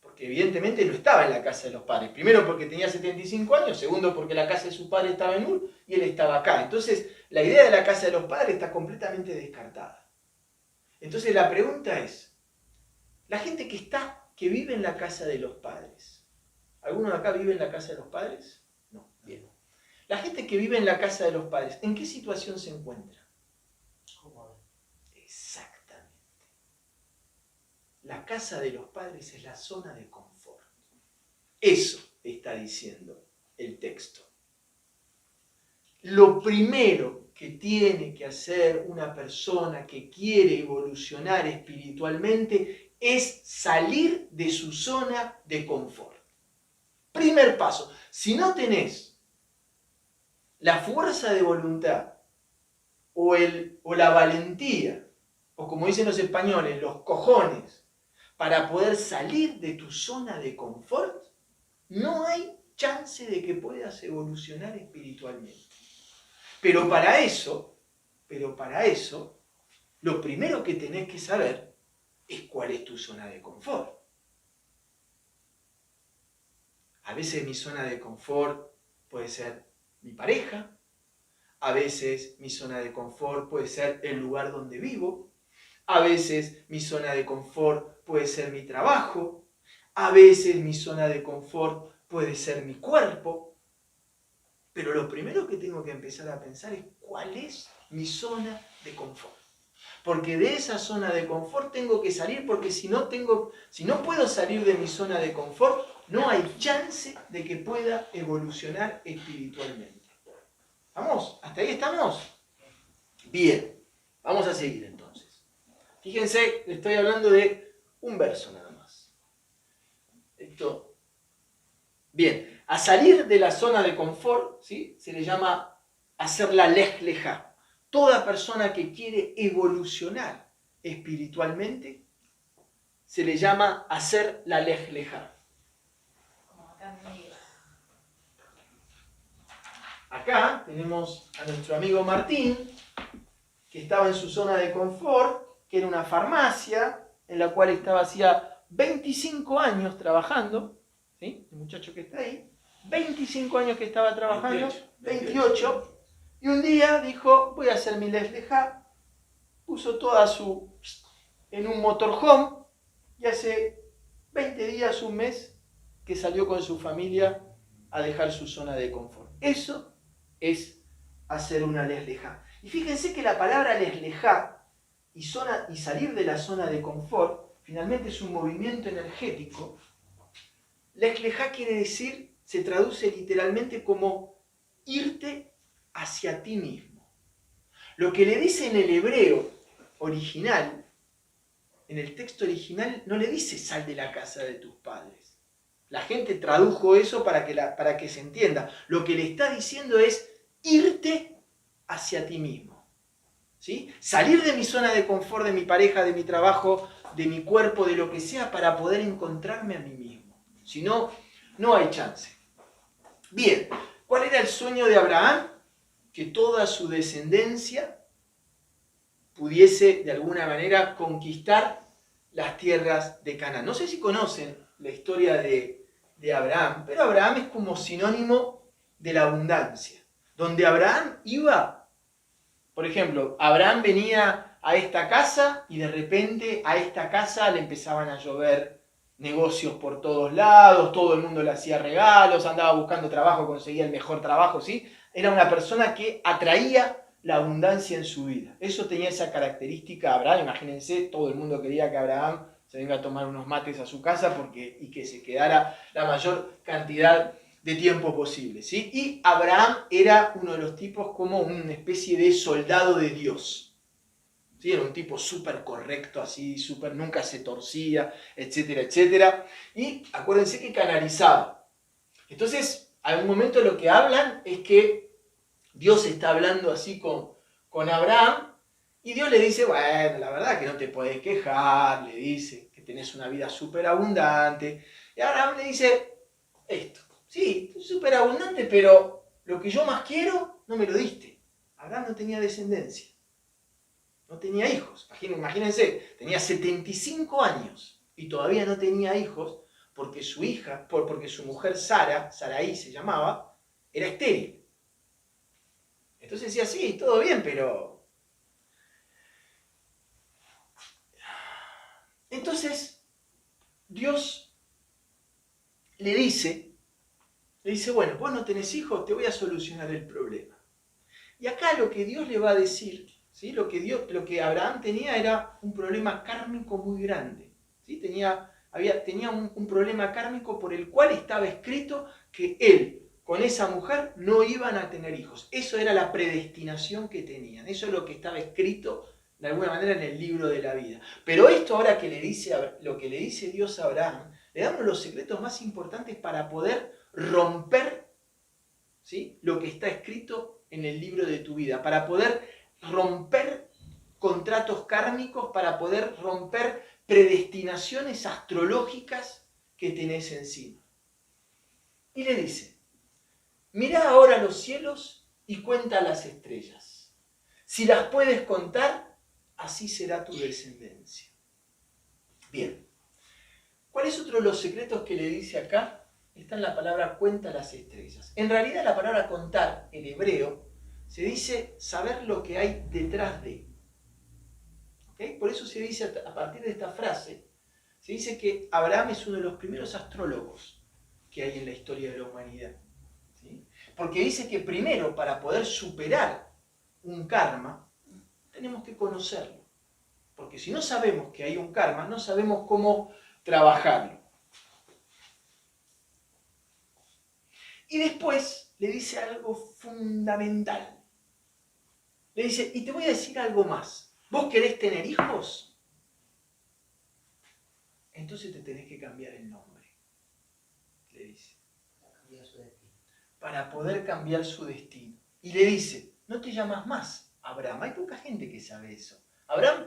S1: Porque evidentemente no estaba en la casa de los padres. Primero porque tenía 75 años, segundo porque la casa de su padre estaba en Ur y él estaba acá. Entonces la idea de la casa de los padres está completamente descartada. Entonces la pregunta es, la gente que vive en la casa de los padres, ¿alguno de acá vive en la casa de los padres? No, bien. La gente que vive en la casa de los padres, ¿en qué situación se encuentra? Exactamente. la casa de los padres es la zona de confort. Eso está diciendo el texto. Lo primero que tiene que hacer una persona que quiere evolucionar espiritualmente es salir de su zona de confort. Primer paso. Si no tenés la fuerza de voluntad o la valentía, o como dicen los españoles, los cojones, para poder salir de tu zona de confort, no hay chance de que puedas evolucionar espiritualmente. Pero para eso, lo primero que tenés que saber es cuál es tu zona de confort. A veces mi zona de confort puede ser mi pareja, a veces mi zona de confort puede ser el lugar donde vivo, a veces mi zona de confort puede ser mi trabajo, a veces mi zona de confort puede ser mi cuerpo. Pero lo primero que tengo que empezar a pensar es cuál es mi zona de confort. Porque de esa zona de confort tengo que salir, porque si no puedo salir de mi zona de confort, no hay chance de que pueda evolucionar espiritualmente. ¿Vamos? ¿Hasta ahí estamos? Bien, vamos a seguir entonces. Fíjense, le estoy hablando de un verso nada más. Bien, a salir de la zona de confort, ¿sí? Se le llama hacer la lej lejá. Toda persona que quiere evolucionar espiritualmente se le llama hacer la lej lejá. Acá tenemos a nuestro amigo Martín, que estaba en su zona de confort, que era una farmacia en la cual estaba hacía 25 años trabajando. ¿Sí? El muchacho que está ahí, 25 años que estaba trabajando, 28, y un día dijo, voy a hacer mi lej lejá, puso toda en un motorhome, y hace 20 días, un mes, que salió con su familia a dejar su zona de confort. Eso es hacer una lej lejá. Y fíjense que la palabra lej lejá y salir de la zona de confort, finalmente es un movimiento energético. Lej lejá quiere decir, se traduce literalmente como irte hacia ti mismo. Lo que le dice en el hebreo original, en el texto original, no le dice sal de la casa de tus padres. La gente tradujo eso para que se entienda. Lo que le está diciendo es irte hacia ti mismo. ¿Sí? Salir de mi zona de confort, de mi pareja, de mi trabajo, de mi cuerpo, de lo que sea, para poder encontrarme a mí mismo. Si no, no hay chance. Bien, ¿cuál era el sueño de Abraham? Que toda su descendencia pudiese de alguna manera conquistar las tierras de Canaán. No sé si conocen la historia de Abraham, pero Abraham es como sinónimo de la abundancia. Donde Abraham iba, por ejemplo, Abraham venía a esta casa y de repente a esta casa le empezaban a llover negocios por todos lados, todo el mundo le hacía regalos, andaba buscando trabajo, conseguía el mejor trabajo, ¿sí? Era una persona que atraía la abundancia en su vida. Eso tenía esa característica Abraham. Imagínense, todo el mundo quería que Abraham se venga a tomar unos mates a su casa y que se quedara la mayor cantidad de tiempo posible, ¿sí? Y Abraham era uno de los tipos como una especie de soldado de Dios. ¿Sí? Era un tipo súper correcto, así, nunca se torcía, etcétera, etcétera. Y acuérdense que canalizaba. Entonces, a un momento lo que hablan es que Dios está hablando así con Abraham y Dios le dice, bueno, la verdad que no te podés quejar, le dice que tenés una vida súper abundante. Y Abraham le dice esto, sí, súper abundante, pero lo que yo más quiero no me lo diste. Abraham no tenía descendencia. No tenía hijos, imagínense, tenía 75 años y todavía no tenía hijos porque su mujer Sarai se llamaba, era estéril. Entonces decía, sí, todo bien, pero... Entonces, Dios le dice, bueno, vos no tenés hijos, te voy a solucionar el problema. Y acá lo que Dios le va a decir, ¿sí? Lo que Abraham tenía era un problema kármico muy grande. ¿sí? Tenía un problema kármico por el cual estaba escrito que él con esa mujer no iban a tener hijos. Eso era la predestinación que tenían. Eso es lo que estaba escrito de alguna manera en el libro de la vida. Pero esto ahora que lo que le dice Dios a Abraham, le damos los secretos más importantes para poder romper, ¿sí?, lo que está escrito en el libro de tu vida, para poder romper contratos kármicos, para poder romper predestinaciones astrológicas que tenés encima. Y le dice, mirá ahora los cielos y cuenta las estrellas. Si las puedes contar, así será tu descendencia. Bien. ¿Cuál es otro de los secretos que le dice acá? Está en la palabra cuenta las estrellas. En realidad la palabra contar, en hebreo, se dice saber lo que hay detrás de. ¿Okay? Por eso se dice, a partir de esta frase, se dice que Abraham es uno de los primeros astrólogos que hay en la historia de la humanidad. ¿Sí? Porque dice que primero, para poder superar un karma, tenemos que conocerlo. Porque si no sabemos que hay un karma, no sabemos cómo trabajarlo. Y después le dice algo fundamental. Le dice, y te voy a decir algo más. ¿Vos querés tener hijos? Entonces te tenés que cambiar el nombre. Le dice. Para poder cambiar su destino. Y le dice, no te llamas más Abraham. Hay poca gente que sabe eso. Abraham,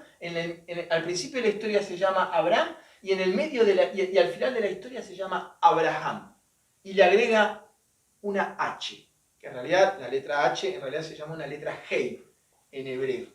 S1: al principio de la historia se llama Abraham, y en el medio y al final de la historia se llama Abraham. Y le agrega una H, que en realidad la letra H en realidad se llama una letra Hei en hebreo.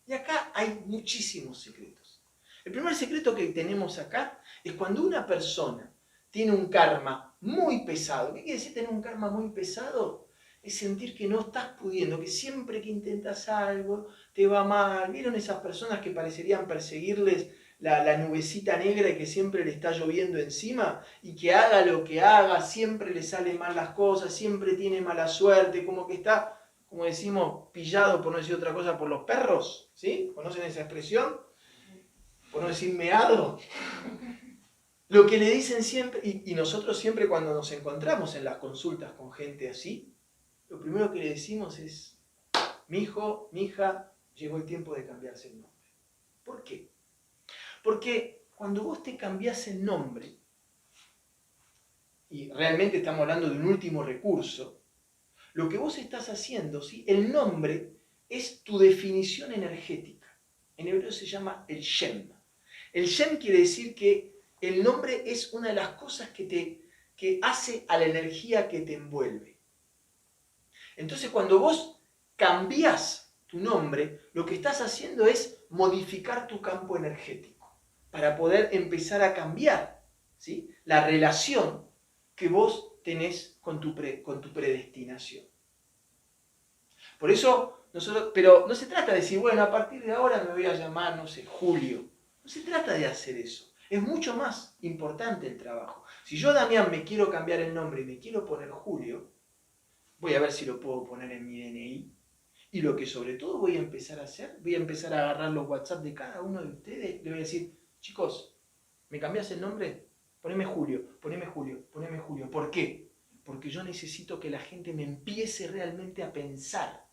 S1: Y acá hay muchísimos secretos. El primer secreto que tenemos acá es cuando una persona tiene un karma muy pesado. ¿Qué quiere decir tener un karma muy pesado? Es sentir que no estás pudiendo, que siempre que intentas algo te va mal. ¿Vieron esas personas que parecerían perseguirles la nubecita negra y que siempre le está lloviendo encima? Y que haga lo que haga, siempre le salen mal las cosas, siempre tiene mala suerte, como que está, como decimos, pillado, por no decir otra cosa, por los perros. ¿Sí? ¿Conocen esa expresión? Por no decir meado. Lo que le dicen siempre, y nosotros siempre cuando nos encontramos en las consultas con gente así, lo primero que le decimos es, mi hijo, mi hija, llegó el tiempo de cambiarse el nombre. ¿Por qué? Porque cuando vos te cambiás el nombre, y realmente estamos hablando de un último recurso, lo que vos estás haciendo, ¿sí?, el nombre es tu definición energética. En hebreo se llama el Shem. El Shem quiere decir que el nombre es una de las cosas que hace a la energía que te envuelve. Entonces, cuando vos cambiás tu nombre, lo que estás haciendo es modificar tu campo energético para poder empezar a cambiar, ¿sí?, la relación que vos tenés con tu predestinación. Por eso, pero no se trata de decir, bueno, a partir de ahora me voy a llamar, no sé, Julio. No se trata de hacer eso. Es mucho más importante el trabajo. Si yo, Damián, me quiero cambiar el nombre y me quiero poner Julio, voy a ver si lo puedo poner en mi DNI. Y lo que sobre todo voy a empezar a hacer, voy a empezar a agarrar los WhatsApp de cada uno de ustedes. Le voy a decir, chicos, ¿me cambiás el nombre? Poneme Julio, poneme Julio, poneme Julio. ¿Por qué? Porque yo necesito que la gente me empiece realmente a pensar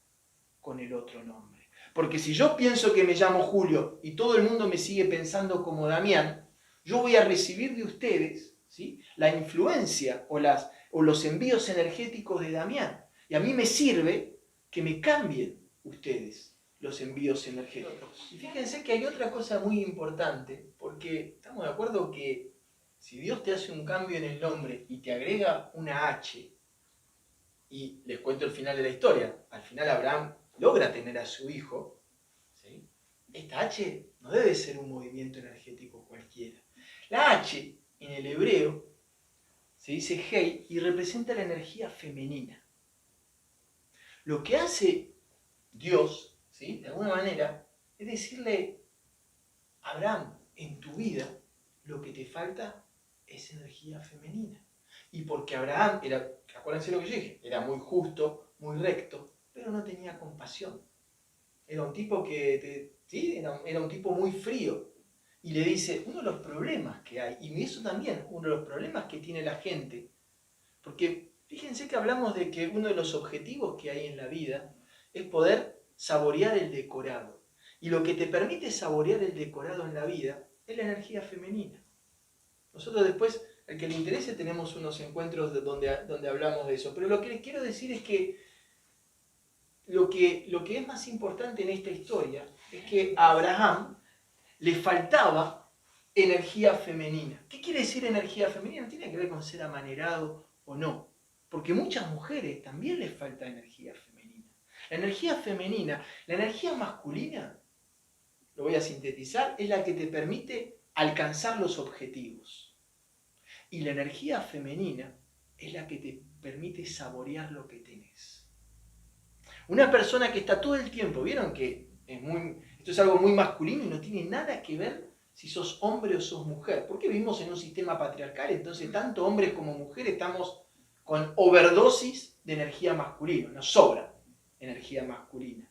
S1: con el otro nombre. Porque si yo pienso que me llamo Julio y todo el mundo me sigue pensando como Damián, yo voy a recibir de ustedes, ¿sí?, la influencia o los envíos energéticos de Damián. Y a mí me sirve que me cambien ustedes los envíos energéticos. Y fíjense que hay otra cosa muy importante, porque estamos de acuerdo que si Dios te hace un cambio en el nombre y te agrega una H, y les cuento el final de la historia, al final Abraham logra tener a su hijo, ¿sí?, esta H no debe ser un movimiento energético cualquiera. La H en el hebreo se dice Hei y representa la energía femenina. Lo que hace Dios, ¿sí?, de alguna manera, es decirle, Abraham, en tu vida lo que te falta es energía femenina. Y porque Abraham era, acuérdense lo que yo dije, era muy justo, muy recto, pero no tenía compasión. Era un tipo que, ¿sí?, era un tipo muy frío. y le dice, uno de los problemas que hay, y eso también, uno de los problemas que tiene la gente, porque fíjense que hablamos de que uno de los objetivos que hay en la vida es poder saborear el decorado. Y lo que te permite saborear el decorado en la vida es la energía femenina. Nosotros después, al que le interese, tenemos unos encuentros donde hablamos de eso. Pero lo que les quiero decir es que lo que es más importante en esta historia es que a Abraham le faltaba energía femenina. ¿Qué quiere decir energía femenina? No tiene que ver con ser amanerado o no. Porque muchas mujeres también les falta energía femenina. La energía femenina, la energía masculina, lo voy a sintetizar, es la que te permite alcanzar los objetivos. Y la energía femenina es la que te permite saborear lo que tenés. Una persona que está todo el tiempo, ¿vieron que esto es algo muy masculino y no tiene nada que ver si sos hombre o sos mujer? Porque vivimos en un sistema patriarcal, entonces tanto hombres como mujeres estamos con overdosis de energía masculina, nos sobra energía masculina,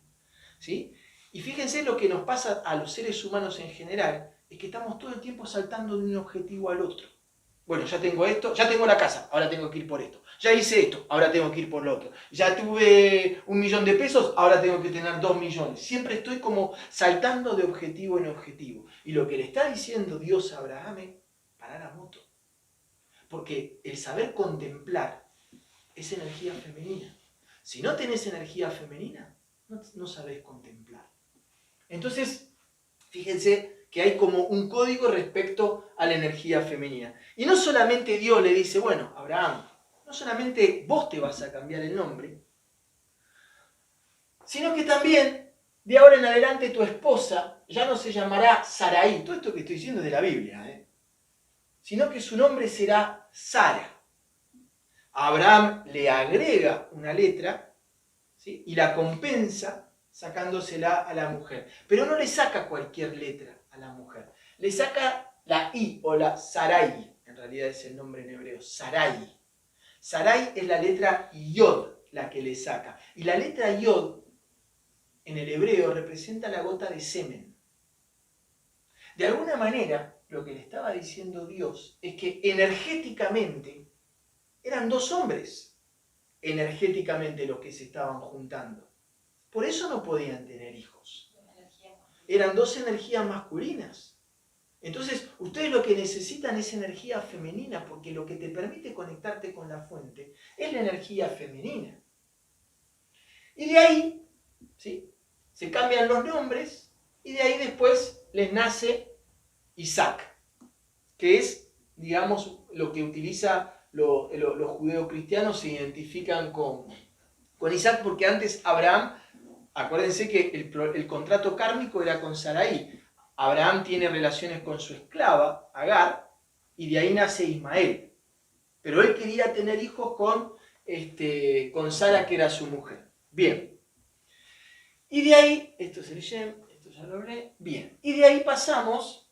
S1: ¿sí? Y fíjense lo que nos pasa a los seres humanos en general, es que estamos todo el tiempo saltando de un objetivo al otro. Bueno, ya tengo esto, ya tengo la casa, ahora tengo que ir por esto. Ya hice esto, ahora tengo que ir por lo otro. Ya tuve 1 millón de pesos, ahora tengo que tener 2 millones. Siempre estoy como saltando de objetivo en objetivo. Y lo que le está diciendo Dios a Abraham es, pará la moto. Porque el saber contemplar es energía femenina. Si no tenés energía femenina, no sabés contemplar. Entonces, fíjense que hay como un código respecto a la energía femenina. Y no solamente Dios le dice, bueno, Abraham, no solamente vos te vas a cambiar el nombre, sino que también, de ahora en adelante, tu esposa ya no se llamará Sarai, todo esto que estoy diciendo es de la Biblia, sino que su nombre será Sara. Abraham le agrega una letra, ¿sí? Y la compensa sacándosela a la mujer. Pero no le saca cualquier letra a la mujer. Le saca la I o la Sarai. En realidad es el nombre en hebreo, Sarai. Sarai es la letra Yod la que le saca. Y la letra Yod en el hebreo representa la gota de semen. De alguna manera, lo que le estaba diciendo Dios es que energéticamente eran 2 hombres, energéticamente los que se estaban juntando. Por eso no podían tener hijos. Eran 2 energías masculinas. Entonces, ustedes lo que necesitan es energía femenina, porque lo que te permite conectarte con la fuente es la energía femenina. Y de ahí, ¿sí?, se cambian los nombres, y de ahí después les nace Isaac, que es, digamos, lo que utiliza los judeocristianos, se identifican con Isaac, porque antes Abraham, acuérdense que el contrato kármico era con Sarai. Abraham tiene relaciones con su esclava, Agar, y de ahí nace Ismael. Pero él quería tener hijos con Sara, que era su mujer. Bien. Y de ahí, esto es el Shem, esto ya lo hablé. Bien. Y de ahí pasamos,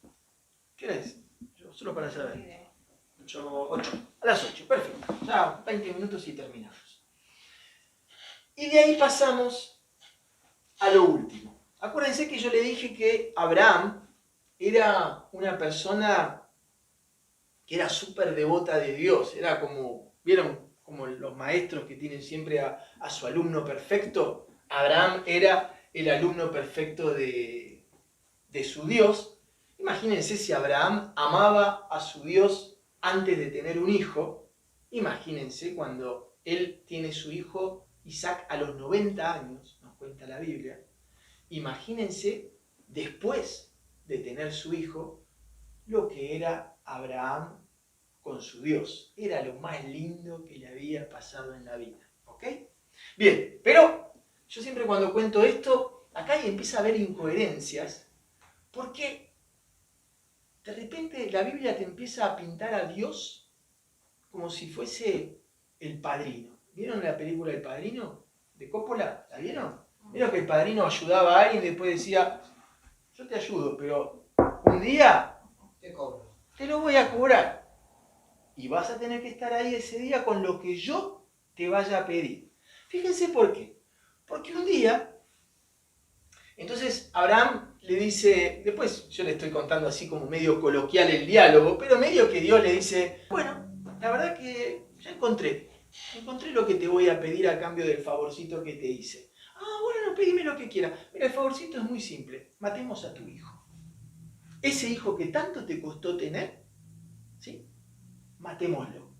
S1: ¿qué hora es? Solo para saber. 8. A las 8, perfecto. Ya 20 minutos y terminamos. Y de ahí pasamos a lo último. Acuérdense que yo le dije que Abraham era una persona que era súper devota de Dios. Era como, ¿vieron? Como los maestros que tienen siempre a su alumno perfecto. Abraham era el alumno perfecto de su Dios. Imagínense si Abraham amaba a su Dios antes de tener un hijo. Imagínense cuando él tiene su hijo Isaac a los 90 años, nos cuenta la Biblia. Imagínense después de tener su hijo lo que era Abraham con su Dios. Era lo más lindo que le había pasado en la vida. ¿Ok? Bien, pero yo siempre cuando cuento esto, acá empieza a haber incoherencias, porque de repente la Biblia te empieza a pintar a Dios como si fuese el padrino. ¿Vieron la película El Padrino de Coppola? ¿La vieron? ¿Vieron que el padrino ayudaba a alguien y después decía, yo te ayudo, pero un día te lo voy a cobrar? Y vas a tener que estar ahí ese día con lo que yo te vaya a pedir. Fíjense por qué. Porque un día, Entonces Abraham le dice, después yo le estoy contando así como medio coloquial el diálogo, pero medio que Dios le dice, bueno, la verdad que ya encontré lo que te voy a pedir a cambio del favorcito que te hice. Ah, bueno, pedime lo que quieras. Mira, el favorcito es muy simple, matemos a tu hijo. Ese hijo que tanto te costó tener, ¿sí? Matémoslo.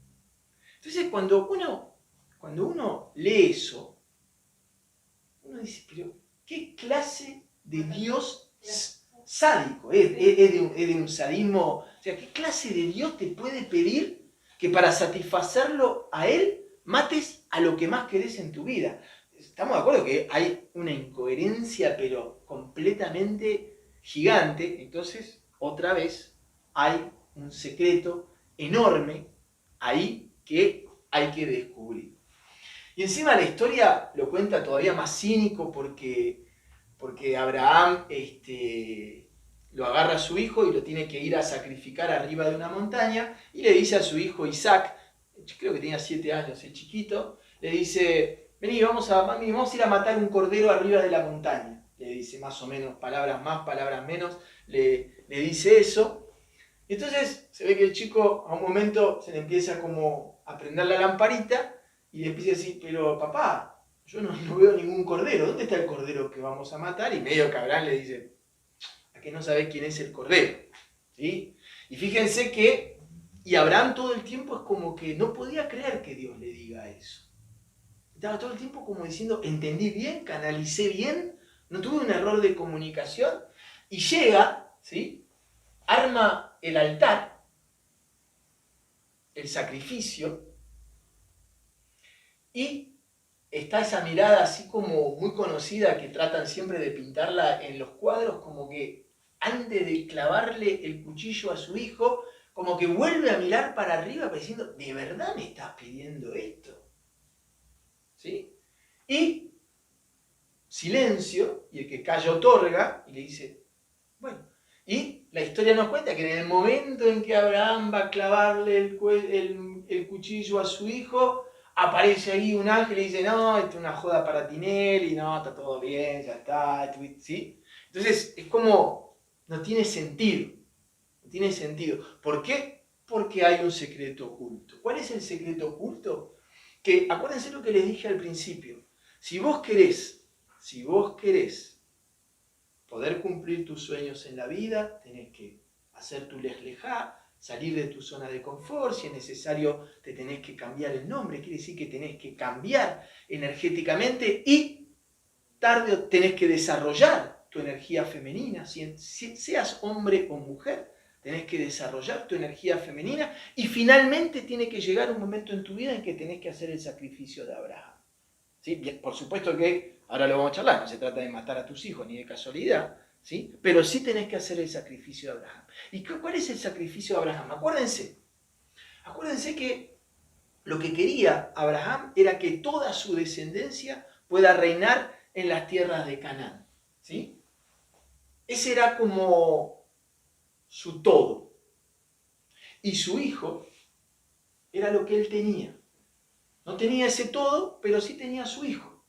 S1: Entonces cuando uno lee eso, uno dice, pero ¿qué clase de Dios sádico? Es de un sadismo. O sea, ¿qué clase de Dios te puede pedir que para satisfacerlo a Él mates a lo que más querés en tu vida? Estamos de acuerdo que hay una incoherencia, pero completamente gigante. Entonces, otra vez, hay un secreto enorme ahí que hay que descubrir. Y encima la historia lo cuenta todavía más cínico porque Abraham lo agarra a su hijo y lo tiene que ir a sacrificar arriba de una montaña y le dice a su hijo Isaac, creo que tenía 7 años, el chiquito, le dice, vení, vamos a ir a matar un cordero arriba de la montaña. Le dice más o menos, palabras más, palabras menos, le dice eso. Y entonces se ve que el chico a un momento se le empieza como a prender la lamparita y le empieza a decir, pero papá, yo no veo ningún cordero, ¿dónde está el cordero que vamos a matar? Y medio que Abraham le dice, ¿a que no sabés quién es el cordero? ¿Sí? Y fíjense que, y Abraham todo el tiempo es como que no podía creer que Dios le diga eso. Estaba todo el tiempo como diciendo, entendí bien, canalicé bien, no tuve un error de comunicación, y llega, ¿sí? Arma el altar, el sacrificio, y está esa mirada así como muy conocida que tratan siempre de pintarla en los cuadros, como que antes de clavarle el cuchillo a su hijo, como que vuelve a mirar para arriba diciendo, ¿de verdad me estás pidiendo esto? ¿Sí? Y silencio, y el que calla otorga, y le dice, bueno, y la historia nos cuenta que en el momento en que Abraham va a clavarle el cuchillo a su hijo, aparece ahí un ángel y dice, no, esto es una joda para Tinelli, no, está todo bien, ya está, ¿sí? Entonces es como, no tiene sentido, no tiene sentido. ¿Por qué? Porque hay un secreto oculto. ¿Cuál es el secreto oculto? Que, acuérdense lo que les dije al principio, si vos querés poder cumplir tus sueños en la vida, tenés que hacer tu lej lejá, salir de tu zona de confort, si es necesario te tenés que cambiar el nombre, quiere decir que tenés que cambiar energéticamente y tarde tenés que desarrollar tu energía femenina, si seas hombre o mujer, tenés que desarrollar tu energía femenina y finalmente tiene que llegar un momento en tu vida en que tenés que hacer el sacrificio de Abraham. ¿Sí? Bien, por supuesto que ahora lo vamos a charlar, no se trata de matar a tus hijos ni de casualidad, ¿sí? Pero sí tenés que hacer el sacrificio de Abraham. ¿Y cuál es el sacrificio de Abraham? Acuérdense que lo que quería Abraham era que toda su descendencia pueda reinar en las tierras de Canaán, ¿sí? Ese era como su todo. Y su hijo era lo que él tenía. No tenía ese todo, pero sí tenía a su hijo,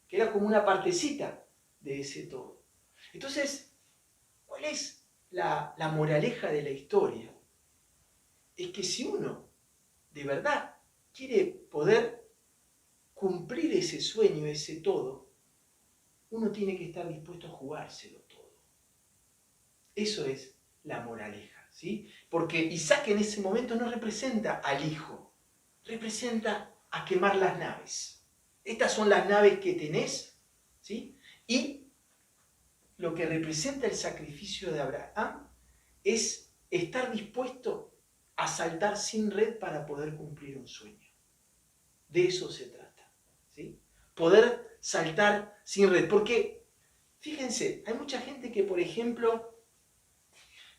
S1: que era como una partecita de ese todo. Entonces, ¿cuál es la moraleja de la historia? Es que si uno de verdad quiere poder cumplir ese sueño, ese todo, uno tiene que estar dispuesto a jugárselo todo. Eso es la moraleja, ¿sí? Porque Isaac en ese momento no representa al hijo, representa a quemar las naves. Estas son las naves que tenés, ¿sí? Y lo que representa el sacrificio de Abraham es estar dispuesto a saltar sin red para poder cumplir un sueño. De eso se trata, ¿sí? Poder saltar sin red. Porque, fíjense, hay mucha gente que, por ejemplo,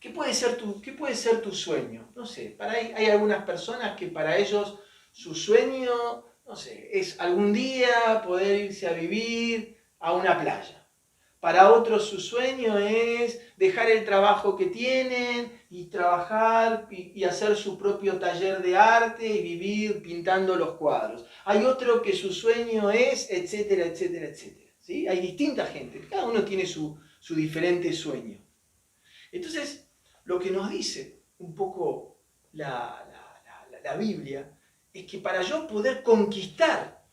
S1: ¿qué puede ser tu sueño? No sé, hay algunas personas que para ellos su sueño, no sé, es algún día poder irse a vivir a una playa. Para otros su sueño es dejar el trabajo que tienen y trabajar y hacer su propio taller de arte y vivir pintando los cuadros. Hay otro que su sueño es, etcétera, etcétera, etcétera. ¿sí? Hay distinta gente, cada uno tiene su diferente sueño. Entonces, lo que nos dice un poco la Biblia es que para yo poder conquistar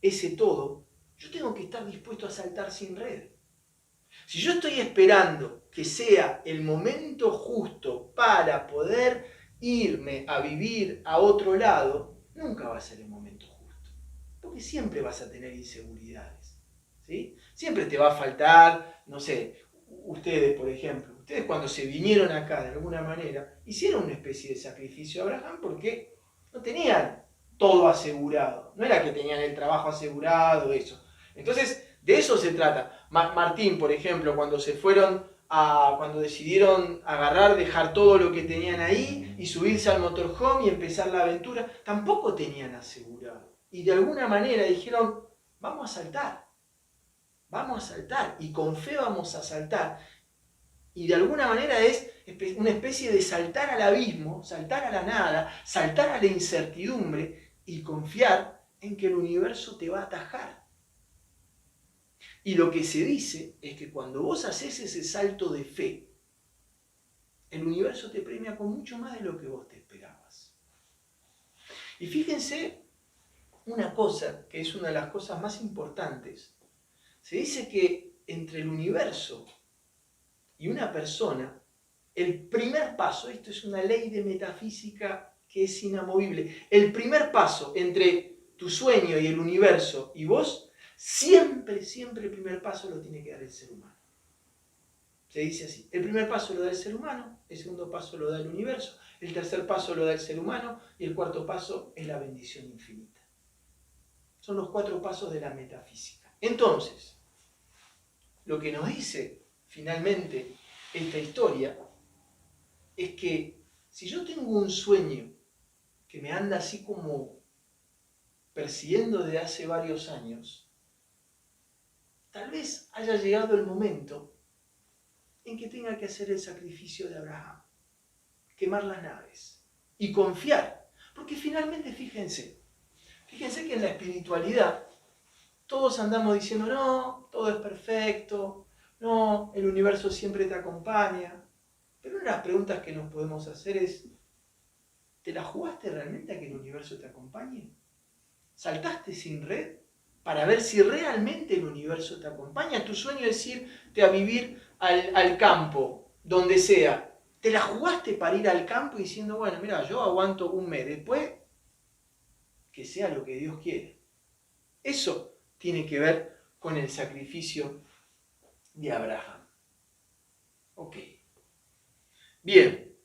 S1: ese todo, yo tengo que estar dispuesto a saltar sin red. Si yo estoy esperando que sea el momento justo para poder irme a vivir a otro lado, nunca va a ser el momento justo. Porque siempre vas a tener inseguridades, ¿sí? Siempre te va a faltar, no sé, ustedes, por ejemplo, ustedes cuando se vinieron acá de alguna manera, hicieron una especie de sacrificio a Abraham porque no tenían todo asegurado. No era que tenían el trabajo asegurado, eso. Entonces, de eso se trata. Martín, por ejemplo, cuando cuando decidieron dejar todo lo que tenían ahí y subirse al motorhome y empezar la aventura, tampoco tenían asegurado. Y de alguna manera dijeron, vamos a saltar, y con fe vamos a saltar. Y de alguna manera es una especie de saltar al abismo, saltar a la nada, saltar a la incertidumbre y confiar en que el universo te va a atajar. Y lo que se dice es que cuando vos haces ese salto de fe, el universo te premia con mucho más de lo que vos te esperabas. Y fíjense una cosa, que es una de las cosas más importantes. Se dice que entre el universo y una persona, el primer paso, esto es una ley de metafísica que es inamovible, el primer paso entre tu sueño y el universo y vos, siempre el primer paso lo tiene que dar el ser humano. Se dice así, el primer paso lo da el ser humano, el segundo paso lo da el universo, el tercer paso lo da el ser humano y el cuarto paso es la bendición infinita. Son los 4 pasos de la metafísica. Entonces, lo que nos dice finalmente esta historia es que si yo tengo un sueño que me anda así como persiguiendo desde hace varios años, tal vez haya llegado el momento en que tenga que hacer el sacrificio de Abraham, quemar las naves y confiar. Porque finalmente, fíjense que en la espiritualidad todos andamos diciendo, no, todo es perfecto, no, el universo siempre te acompaña. Pero una de las preguntas que nos podemos hacer es, ¿te la jugaste realmente a que el universo te acompañe? ¿Saltaste sin red para ver si realmente el universo te acompaña? Tu sueño es irte a vivir al campo, donde sea. ¿Te la jugaste para ir al campo diciendo, bueno, mira, yo aguanto un mes, después que sea lo que Dios quiere? Eso tiene que ver con el sacrificio de Abraham. Ok. Bien.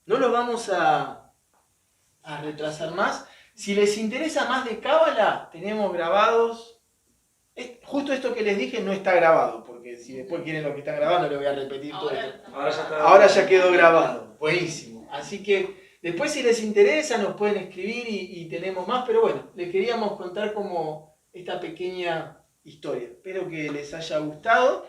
S1: No lo vamos a retrasar más. Si les interesa más de Cábala, tenemos grabados. Justo esto que les dije no está grabado, porque si después quieren lo que está grabado, les voy a repetir todo esto. Ahora ya quedó grabado. Buenísimo. Así que después, si les interesa, nos pueden escribir y tenemos más. Pero bueno, les queríamos contar como esta pequeña historia. Espero que les haya gustado.